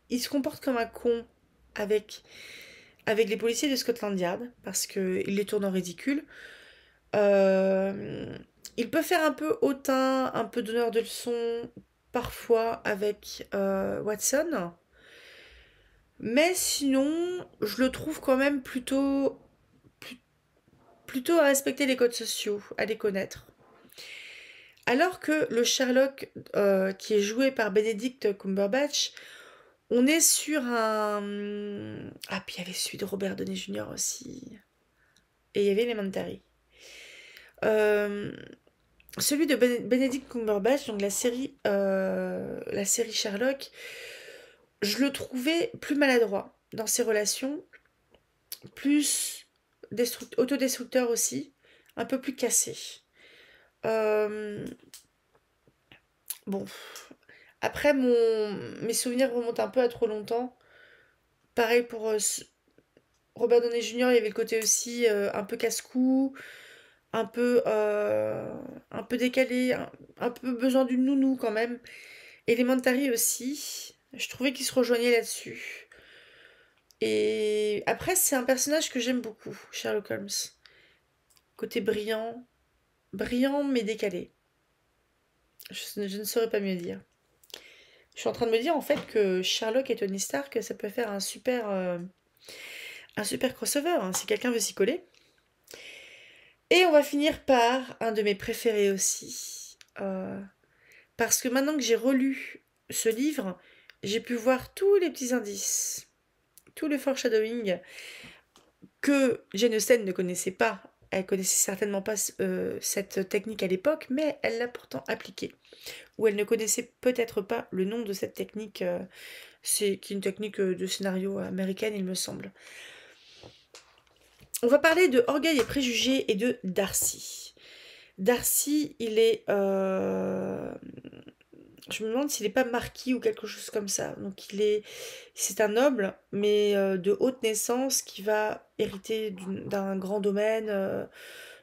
il se comporte comme un con avec, avec les policiers de Scotland Yard, parce qu'il les tourne en ridicule. Euh, il peut faire un peu hautain, un peu donneur de leçons, parfois avec Watson. Mais sinon, je le trouve quand même plutôt à respecter les codes sociaux, à les connaître. Alors que le Sherlock qui est joué par Benedict Cumberbatch, on est sur un... Ah, puis il y avait celui de Robert Downey Jr. aussi. Et il y avait Elementary. Euh, Celui de Benedict Cumberbatch, donc la série Sherlock, je le trouvais plus maladroit dans ses relations, plus autodestructeur aussi, un peu plus cassé. Euh, bon, après mes souvenirs remontent un peu à trop longtemps. Pareil pour Robert Downey Jr., il y avait le côté aussi un peu casse-cou, un peu, un peu décalé, un peu besoin d'une nounou quand même. Elementary aussi, je trouvais qu'il se rejoignait là-dessus. Et après, c'est un personnage que j'aime beaucoup, Sherlock Holmes. Côté brillant, brillant mais décalé. Je ne saurais pas mieux dire. Je suis en train de me dire en fait que Sherlock et Tony Stark, ça peut faire un super crossover hein, si quelqu'un veut s'y coller. Et on va finir par un de mes préférés aussi. Parce que maintenant que j'ai relu ce livre, j'ai pu voir tous les petits indices, tout le foreshadowing que Jane Austen ne connaissait pas. Elle connaissait certainement pas cette technique à l'époque, mais elle l'a pourtant appliquée. Ou elle ne connaissait peut-être pas le nom de cette technique, c'est qui est une technique de scénario américaine, il me semble. On va parler de Orgueil et Préjugés et de Darcy. Darcy, il est... je me demande s'il n'est pas marquis ou quelque chose comme ça. Donc c'est un noble, mais de haute naissance qui va hériter d'un grand domaine,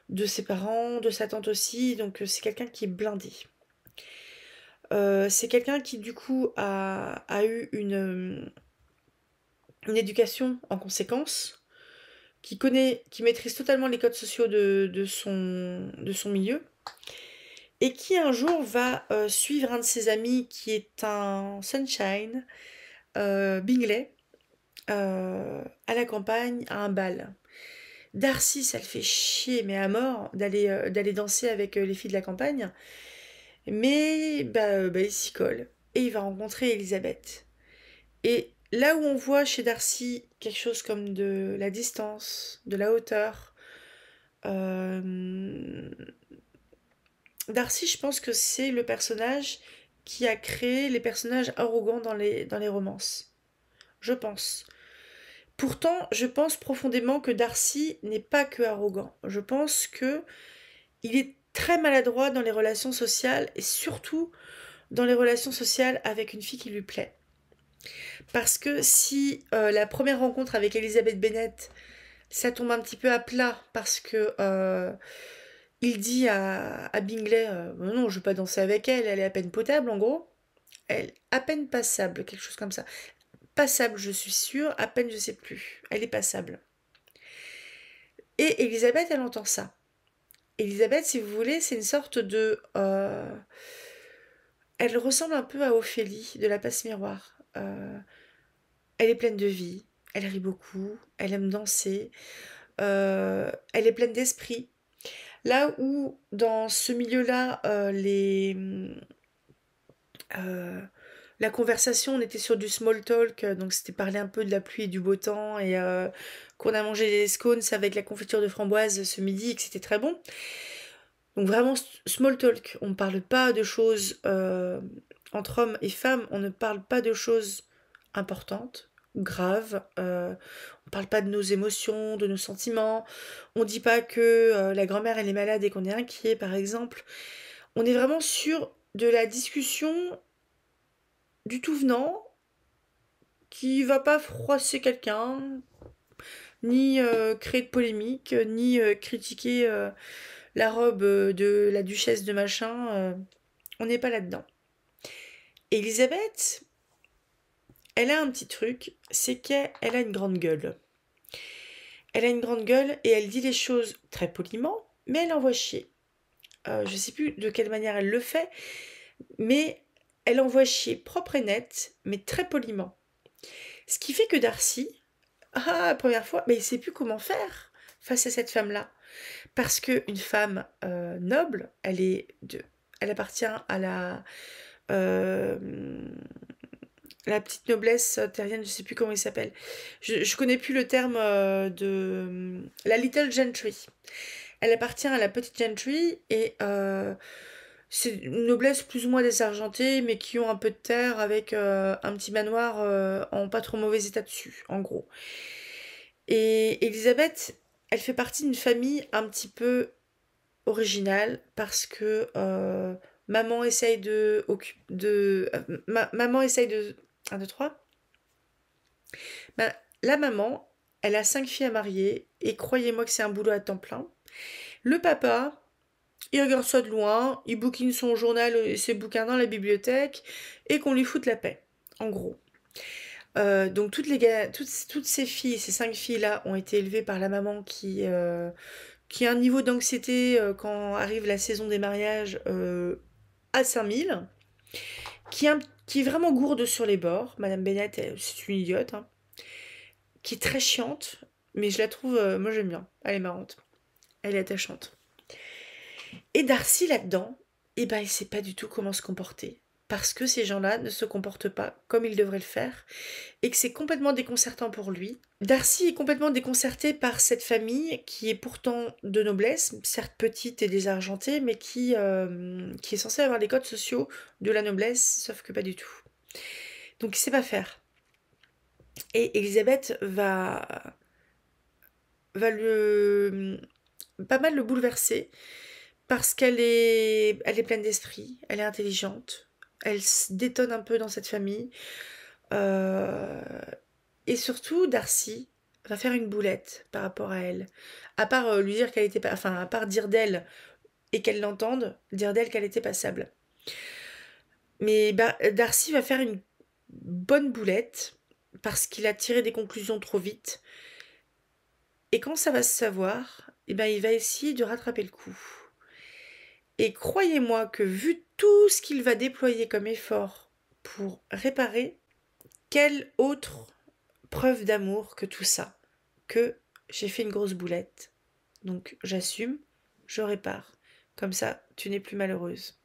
de ses parents, de sa tante aussi. Donc c'est quelqu'un qui est blindé. C'est quelqu'un qui du coup a eu une éducation en conséquence, qui maîtrise totalement les codes sociaux de son milieu, et qui un jour va suivre un de ses amis qui est un Sunshine, Bingley, à la campagne, à un bal. Darcy, ça le fait chier, mais à mort, d'aller danser avec les filles de la campagne. Mais il s'y colle. Et il va rencontrer Elisabeth. Et là où on voit chez Darcy quelque chose comme de la distance, de la hauteur, euh, Darcy, je pense que c'est le personnage qui a créé les personnages arrogants dans les romances. Je pense. Pourtant, je pense profondément que Darcy n'est pas que arrogant. Je pense que il est très maladroit dans les relations sociales et surtout dans les relations sociales avec une fille qui lui plaît. Parce que si la première rencontre avec Elizabeth Bennet, ça tombe un petit peu à plat parce que Il dit à Bingley, non, je veux pas danser avec elle, elle est à peine potable, en gros. Elle, à peine passable, quelque chose comme ça. Passable, je suis sûre, à peine, je sais plus. Elle est passable. Et Elisabeth, elle entend ça. Elisabeth, si vous voulez, c'est une sorte de... elle ressemble un peu à Ophélie de la Passe Miroir. Elle est pleine de vie, elle rit beaucoup, elle aime danser, elle est pleine d'esprit. Là où, dans ce milieu-là, euh, la conversation, on était sur du small talk, donc c'était parler un peu de la pluie et du beau temps, et qu'on a mangé des scones avec la confiture de framboise ce midi, et que c'était très bon. Donc vraiment small talk, on ne parle pas de choses entre hommes et femmes, on ne parle pas de choses importantes ou graves, on ne parle pas de nos émotions, de nos sentiments, on ne dit pas que la grand-mère elle est malade et qu'on est inquiet par exemple. On est vraiment sur de la discussion du tout venant qui va pas froisser quelqu'un, ni créer de polémique, ni critiquer la robe de la duchesse de machin. On n'est pas là-dedans. Elisabeth, elle a un petit truc, c'est qu'elle a une grande gueule. Elle a une grande gueule et elle dit les choses très poliment, mais elle envoie chier. Je sais plus de quelle manière elle le fait, mais elle envoie chier propre et net, mais très poliment. Ce qui fait que Darcy, la première fois, mais il sait plus comment faire face à cette femme-là. Parce qu'une femme noble, elle appartient à euh, la petite noblesse terrienne, je sais plus comment il s'appelle. Je connais plus le terme de la little gentry. Elle appartient à la petite gentry et c'est une noblesse plus ou moins désargentée, mais qui ont un peu de terre avec un petit manoir en pas trop mauvais état dessus, en gros. Et Elisabeth, elle fait partie d'une famille un petit peu originale parce que maman essaye maman essaye de 1, 2, 3. Ben, la maman, elle a 5 filles à marier et croyez-moi que c'est un boulot à temps plein. Le papa, il regarde ça de loin, il bouquine son journal et ses bouquins dans la bibliothèque et qu'on lui foute la paix, en gros. Donc toutes ces filles, ces 5 filles-là, ont été élevées par la maman qui a un niveau d'anxiété quand arrive la saison des mariages à 5000, qui est, qui est vraiment gourde sur les bords. Madame Bennett, c'est une idiote, hein, qui est très chiante, mais je la trouve, moi j'aime bien, elle est marrante, elle est attachante. Et Darcy là-dedans, eh ben, il sait pas du tout comment se comporter. Parce que ces gens-là ne se comportent pas comme ils devraient le faire et que c'est complètement déconcertant pour lui. Darcy est complètement déconcerté par cette famille qui est pourtant de noblesse, certes petite et désargentée, mais qui est censée avoir les codes sociaux de la noblesse, sauf que pas du tout. Donc il sait pas faire. Et Elisabeth va pas mal le bouleverser parce elle est pleine d'esprit, elle est intelligente, elle se détonne un peu dans cette famille. Euh, et surtout, Darcy va faire une boulette par rapport à elle. À part lui dire qu'elle était pas. Enfin, à part dire d'elle et qu'elle l'entende, dire d'elle qu'elle était passable. Mais Darcy va faire une bonne boulette parce qu'il a tiré des conclusions trop vite. Et quand ça va se savoir, eh ben, il va essayer de rattraper le coup. Et croyez-moi que vu tout ce qu'il va déployer comme effort pour réparer, quelle autre preuve d'amour que tout ça, que j'ai fait une grosse boulette. Donc j'assume, je répare. Comme ça, tu n'es plus malheureuse.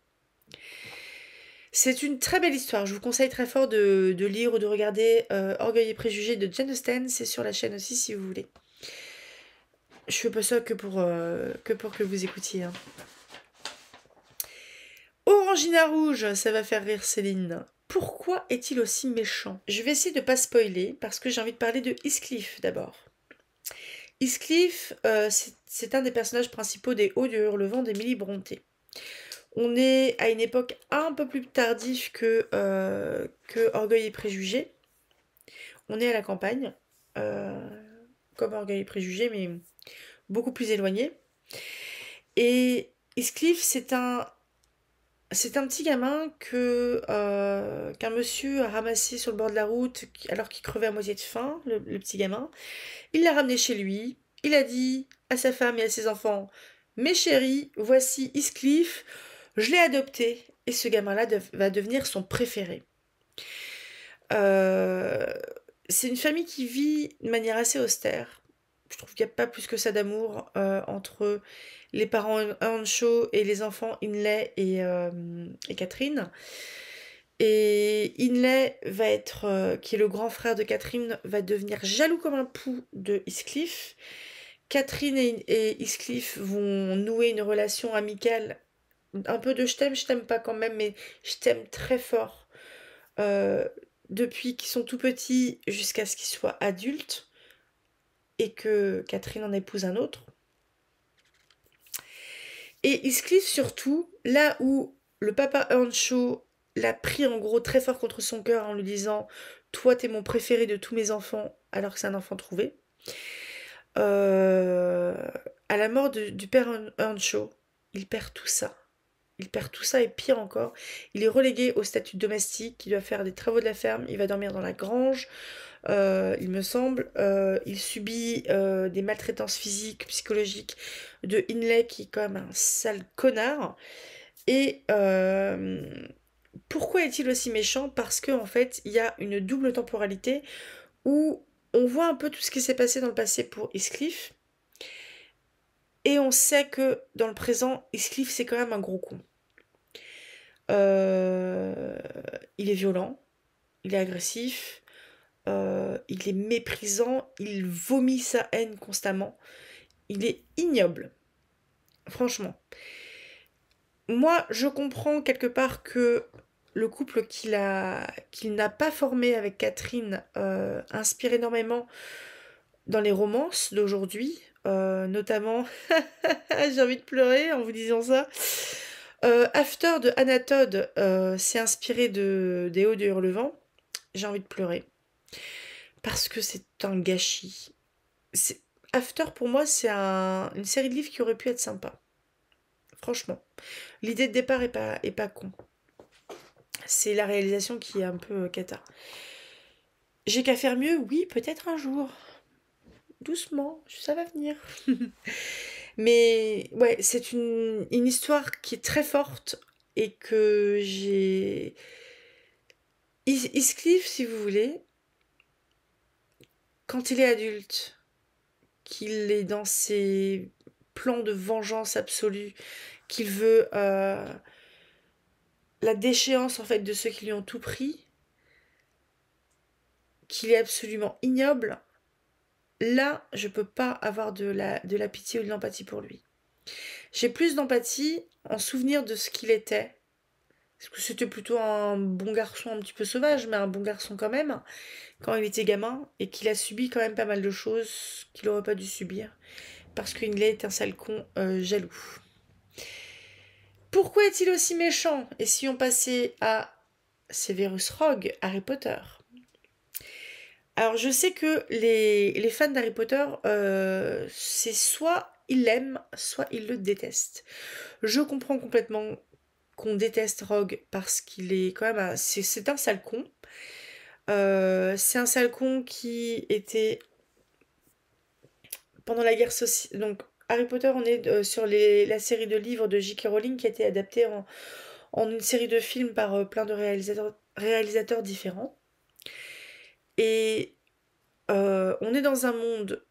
C'est une très belle histoire. Je vous conseille très fort de lire ou de regarder Orgueil et Préjugés de Jane Austen. C'est sur la chaîne aussi si vous voulez. Je fais pas ça que pour que vous écoutiez. Hein. Orangina Rouge, ça va faire rire Céline. Pourquoi est-il aussi méchant? Je vais essayer de pas spoiler parce que j'ai envie de parler de Heathcliff d'abord. Heathcliff, c'est un des personnages principaux des Hauts du Hurlevent d'Émilie Brontë. On est à une époque un peu plus tardive que Orgueil et Préjugés. On est à la campagne, comme Orgueil et Préjugés, mais beaucoup plus éloigné. Et Heathcliff, c'est un petit gamin qu'un monsieur a ramassé sur le bord de la route alors qu'il crevait à moitié de faim, le petit gamin. Il l'a ramené chez lui. Il a dit à sa femme et à ses enfants, mes chéris, voici Heathcliff, je l'ai adopté et ce gamin-là va devenir son préféré. Euh, c'est une famille qui vit de manière assez austère. Je trouve qu'il n'y a pas plus que ça d'amour entre les parents Earnshaw et les enfants Hindley et Catherine. Et Hindley va être, qui est le grand frère de Catherine, va devenir jaloux comme un pou de Heathcliff. Catherine et Heathcliff vont nouer une relation amicale, un peu de je t'aime pas quand même, mais je t'aime très fort. Euh, Depuis qu'ils sont tout petits jusqu'à ce qu'ils soient adultes et que Catherine en épouse un autre. Et Heathcliff surtout, là où le papa Earnshaw l'a pris en gros très fort contre son cœur en lui disant toi t'es mon préféré de tous mes enfants alors que c'est un enfant trouvé. Euh, à la mort du père Earnshaw, il perd tout ça. Il perd tout ça et pire encore, il est relégué au statut domestique, il doit faire des travaux de la ferme, il va dormir dans la grange, il me semble. Il subit des maltraitances physiques, psychologiques de Hindley qui est quand même un sale connard. Et pourquoi est-il aussi méchant? Parce qu'en fait, il y a une double temporalité où on voit un peu tout ce qui s'est passé dans le passé pour Heathcliff. Et on sait que dans le présent, Heathcliff c'est quand même un gros con. Euh, il est violent, il est agressif, il est méprisant, il vomit sa haine constamment. Il est ignoble, franchement. Moi, je comprends quelque part que le couple qu'il n'a pas formé avec Catherine inspire énormément dans les romances d'aujourd'hui, notamment, j'ai envie de pleurer en vous disant ça. After de Anna Todd s'est inspiré des Hauts de Hurlevent. J'ai envie de pleurer parce que c'est un gâchis. C'est- After pour moi c'est une série de livres qui aurait pu être sympa. Franchement, l'idée de départ est pas con. C'est la réalisation qui est un peu cata. J'ai qu'à faire mieux, oui, peut-être un jour. Doucement, ça va venir. Mais ouais, c'est une histoire qui est très forte et que j'ai... Heathcliff, si vous voulez, quand il est adulte, qu'il est dans ses plans de vengeance absolue, qu'il veut la déchéance en fait de ceux qui lui ont tout pris, qu'il est absolument ignoble, là, je peux pas avoir de la pitié ou de l'empathie pour lui. J'ai plus d'empathie en souvenir de ce qu'il était. Parce que c'était plutôt un bon garçon un petit peu sauvage, mais un bon garçon quand même, quand il était gamin, et qu'il a subi quand même pas mal de choses qu'il aurait pas dû subir. Parce qu'il est un sale con jaloux. Pourquoi est-il aussi méchant? Et si on passait à Severus Rogue, Harry Potter? Alors je sais que les fans d'Harry Potter, c'est soit ils l'aiment, soit ils le détestent. Je comprends complètement qu'on déteste Rogue parce qu'il est quand même c'est un sale con. C'est un sale con qui était pendant la guerre sociale. Donc Harry Potter, on est sur la série de livres de J.K. Rowling qui a été adaptée en une série de films par plein de réalisateurs différents. Et on est dans un monde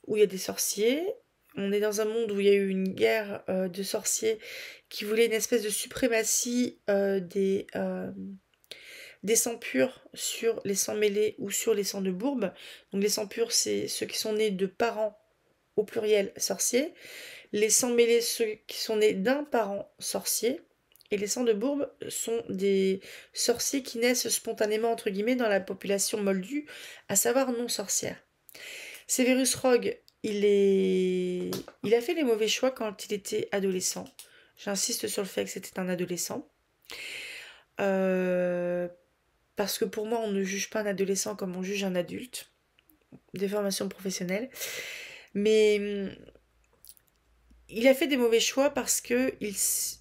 où il y a des sorciers. On est dans un monde où il y a eu une guerre de sorciers qui voulait une espèce de suprématie des sangs purs sur les sangs mêlés ou sur les sangs de bourbe. Donc les sangs purs, c'est ceux qui sont nés de parents, au pluriel, sorciers. Les sangs mêlés, ceux qui sont nés d'un parent sorcier. Et les sangs de bourbe sont des sorciers qui naissent spontanément, entre guillemets, dans la population moldue, à savoir non sorcière. Severus Rogue, il a fait les mauvais choix quand il était adolescent. J'insiste sur le fait que c'était un adolescent. Euh, Parce que pour moi, on ne juge pas un adolescent comme on juge un adulte. Des formations professionnelles. Mais il a fait des mauvais choix parce que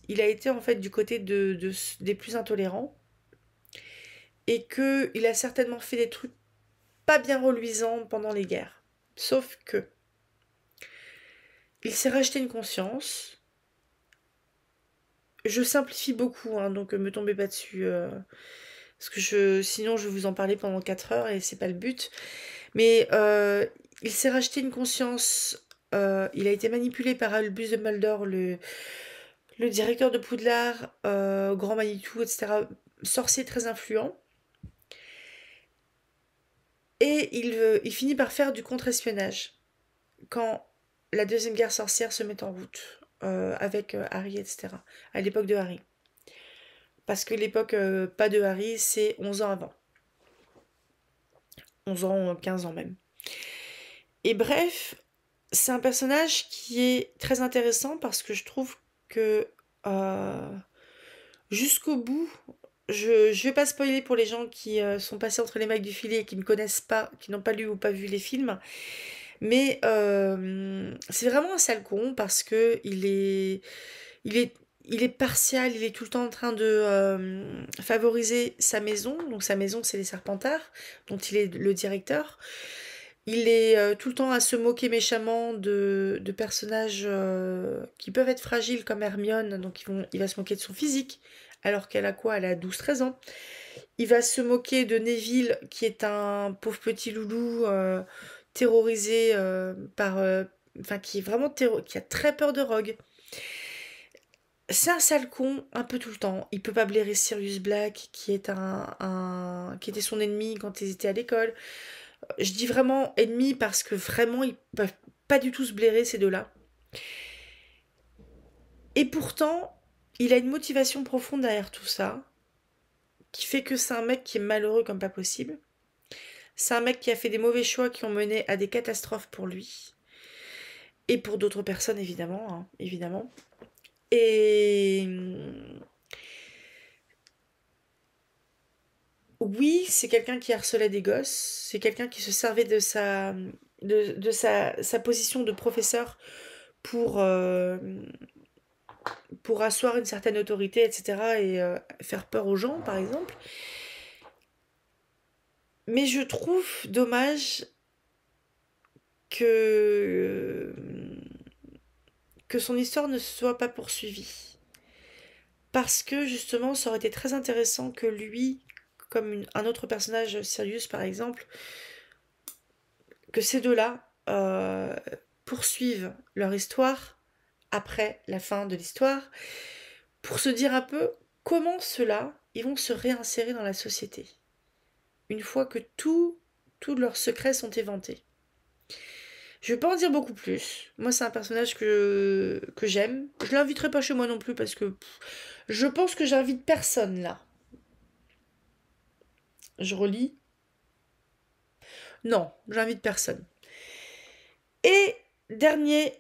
il a été en fait du côté des plus intolérants et que il a certainement fait des trucs pas bien reluisants pendant les guerres. Sauf que il s'est racheté une conscience. Je simplifie beaucoup, hein, donc me tombez pas dessus. Parce que sinon je vais vous en parler pendant 4 heures et c'est pas le but. Mais il s'est racheté une conscience. Il a été manipulé par Albus Dumbledore, le directeur de Poudlard, Grand Manitou, etc. Sorcier très influent. Et il finit par faire du contre-espionnage quand la deuxième guerre sorcière se met en route avec Harry, etc. À l'époque de Harry. Parce que l'époque pas de Harry, c'est 11 ans avant. 11 ans, 15 ans même. Et bref, c'est un personnage qui est très intéressant parce que je trouve que jusqu'au bout, je vais pas spoiler pour les gens qui sont passés entre les mailles du filet et qui ne connaissent pas, qui n'ont pas lu ou pas vu les films, mais c'est vraiment un sale con parce que il est, il est partial, il est tout le temps en train de favoriser sa maison. Donc sa maison, c'est les Serpentards, dont il est le directeur. Il est tout le temps à se moquer méchamment de personnages qui peuvent être fragiles comme Hermione. Donc il va se moquer de son physique, alors qu'elle a quoi? Elle a 12-13 ans. Il va se moquer de Neville, qui est un pauvre petit loulou terrorisé par... Enfin, qui est vraiment qui a très peur de Rogue. C'est un sale con, un peu tout le temps. Il peut pas blairer Sirius Black, qui est qui était son ennemi quand ils étaient à l'école. Je dis vraiment ennemi parce que vraiment, ils peuvent pas du tout se blairer, ces deux-là. Et pourtant, il a une motivation profonde derrière tout ça, qui fait que c'est un mec qui est malheureux comme pas possible. C'est un mec qui a fait des mauvais choix qui ont mené à des catastrophes pour lui. Et pour d'autres personnes, évidemment. Hein, évidemment. Et oui, c'est quelqu'un qui harcelait des gosses. C'est quelqu'un qui se servait sa position de professeur pour, pour asseoir une certaine autorité, etc. et faire peur aux gens, par exemple. Mais je trouve dommage que, que son histoire ne soit pas poursuivie. Parce que justement, ça aurait été très intéressant que lui, comme un autre personnage, Sirius par exemple, que ces deux-là poursuivent leur histoire après la fin de l'histoire, pour se dire un peu comment ceux-là, ils vont se réinsérer dans la société, une fois que tous leurs secrets sont éventés. Je vais pas en dire beaucoup plus. Moi, c'est un personnage que j'aime. Je l'inviterai pas chez moi non plus parce que je pense que j'invite personne là. Je relis. Non, j'invite personne. Et dernier,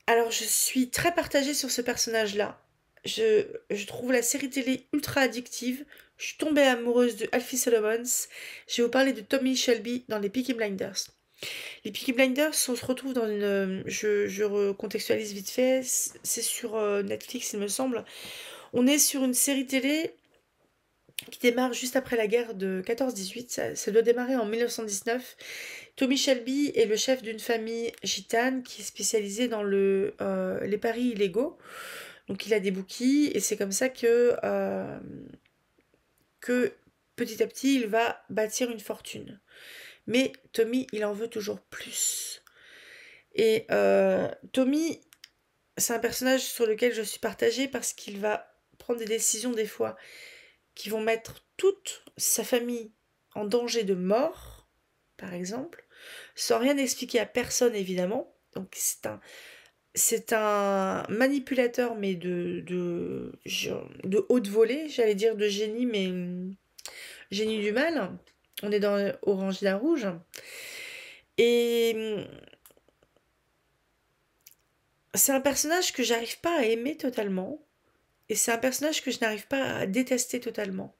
alors je suis très partagée sur ce personnage-là. Je trouve la série télé ultra addictive. Je suis tombée amoureuse de Alfie Solomons. Je vais vous parler de Tommy Shelby dans les Peaky Blinders. Les Peaky Blinders, on se retrouve dans une... Je recontextualise vite fait. C'est sur Netflix, il me semble. On est sur une série télé qui démarre juste après la guerre de 14-18. Ça doit démarrer en 1919. Tommy Shelby est le chef d'une famille gitane qui est spécialisée dans les paris illégaux. Donc il a des bookies et c'est comme ça que petit à petit il va bâtir une fortune. Mais Tommy, il en veut toujours plus. Et Tommy, c'est un personnage sur lequel je suis partagée parce qu'il va prendre des décisions des fois qui vont mettre toute sa famille en danger de mort, par exemple, sans rien expliquer à personne évidemment. Donc c'est un manipulateur, mais de haute volée, j'allais dire de génie, mais génie du mal. On est dans Orange et la Rouge. Et c'est un personnage que j'arrive pas à aimer totalement. Et c'est un personnage que je n'arrive pas à détester totalement.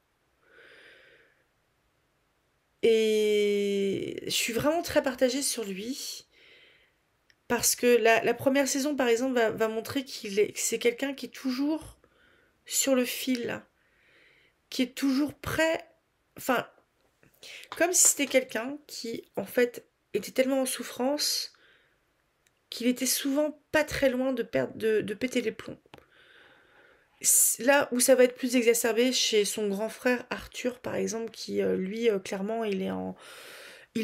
Et je suis vraiment très partagée sur lui. Parce que la première saison, par exemple, va montrer que c'est quelqu'un qui est toujours sur le fil, qui est toujours prêt. Enfin, comme si c'était quelqu'un qui, en fait, était tellement en souffrance qu'il était souvent pas très loin de péter les plombs. Là où ça va être plus exacerbé chez son grand frère Arthur, par exemple, qui, lui, clairement, il est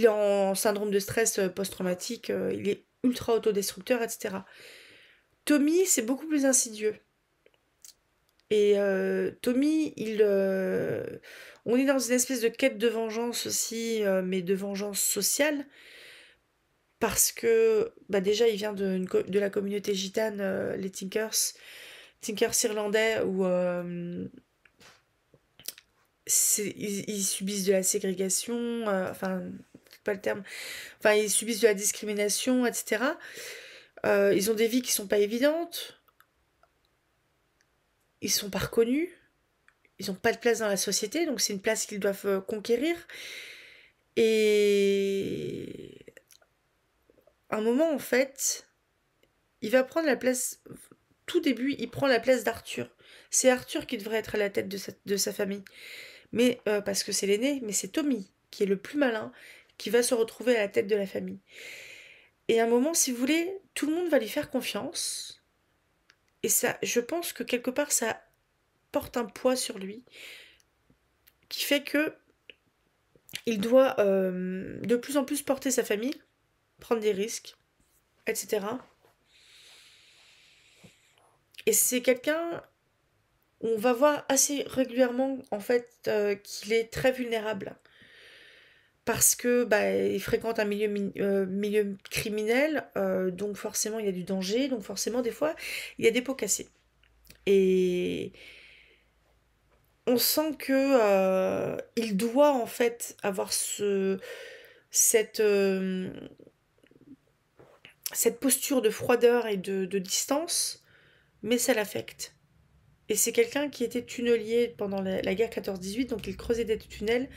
en syndrome de stress post-traumatique, il est ultra autodestructeur, etc. Tommy, c'est beaucoup plus insidieux. Et Tommy, on est dans une espèce de quête de vengeance aussi, mais de vengeance sociale, parce que bah déjà, il vient de la communauté gitane, les Tinkers irlandais, où ils subissent de la ségrégation, enfin, c'est pas le terme, enfin, ils subissent de la discrimination, etc. Ils ont des vies qui sont pas évidentes, ils sont pas reconnus, ils ont pas de place dans la société, donc c'est une place qu'ils doivent conquérir. Et à un moment, en fait, il va prendre la place. Tout début, il prend la place d'Arthur. C'est Arthur qui devrait être à la tête de sa famille. Mais parce que c'est l'aîné, mais c'est Tommy qui est le plus malin, qui va se retrouver à la tête de la famille. Et à un moment, si vous voulez, tout le monde va lui faire confiance. Et ça, je pense que quelque part, ça porte un poids sur lui, qui fait que il doit de plus en plus porter sa famille, prendre des risques, etc. Et c'est quelqu'un où on va voir assez régulièrement en fait qu'il est très vulnérable parce que bah, il fréquente un milieu criminel, donc forcément il y a du danger, donc forcément des fois il y a des pots cassés. Et on sent que il doit en fait avoir cette, euh, cette posture de froideur et de distance, mais ça l'affecte. Et c'est quelqu'un qui était tunnelier pendant la guerre 14-18, donc il creusait des tunnels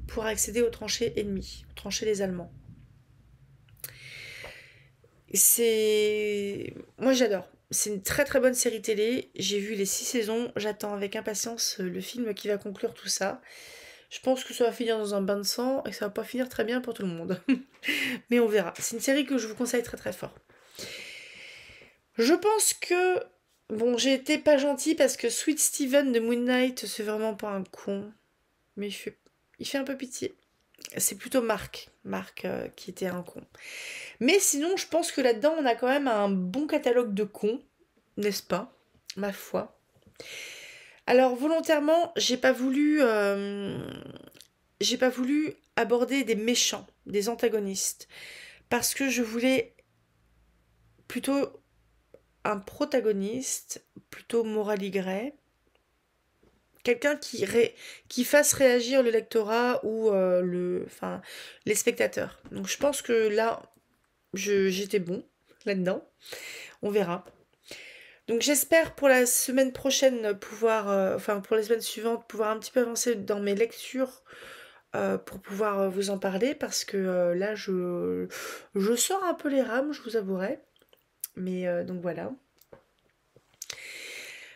pour accéder aux tranchées ennemies, aux tranchées des Allemands. C'est... Moi j'adore. C'est une très très bonne série télé. J'ai vu les 6 saisons. J'attends avec impatience le film qui va conclure tout ça. Je pense que ça va finir dans un bain de sang et ça va pas finir très bien pour tout le monde. Mais on verra. C'est une série que je vous conseille très très fort. Je pense que... Bon, j'ai été pas gentille parce que Sweet Steven de Moon Knight, c'est vraiment pas un con. Mais il fait un peu pitié. C'est plutôt Marc qui était un con. Mais sinon, je pense que là-dedans, on a quand même un bon catalogue de cons, n'est-ce pas? Ma foi. Alors, volontairement, j'ai pas voulu aborder des méchants, des antagonistes, parce que je voulais plutôt un protagoniste, plutôt moraligré, quelqu'un qui fasse réagir le lectorat ou enfin, les spectateurs. Donc je pense que là, j'étais bon là-dedans. On verra. Donc j'espère pour la semaine prochaine pouvoir, enfin pour les semaines suivantes, pouvoir un petit peu avancer dans mes lectures pour pouvoir vous en parler parce que là je sors un peu les rames, je vous avouerai. Mais donc voilà.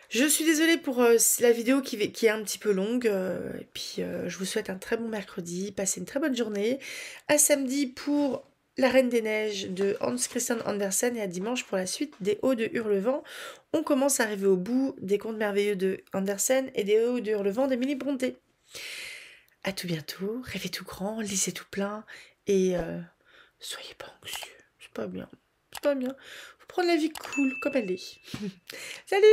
Je suis désolée pour la vidéo qui est un petit peu longue. Et puis je vous souhaite un très bon mercredi. Passez une très bonne journée. À samedi pour La Reine des Neiges de Hans Christian Andersen et à dimanche pour la suite des Hauts de Hurlevent. On commence à arriver au bout des contes merveilleux de Andersen et des Hauts de Hurlevent d'Émilie Brontë. À tout bientôt. Rêvez tout grand, lisez tout plein et soyez pas anxieux. C'est pas bien. C'est pas bien. Faut prendre la vie cool comme elle est. Salut!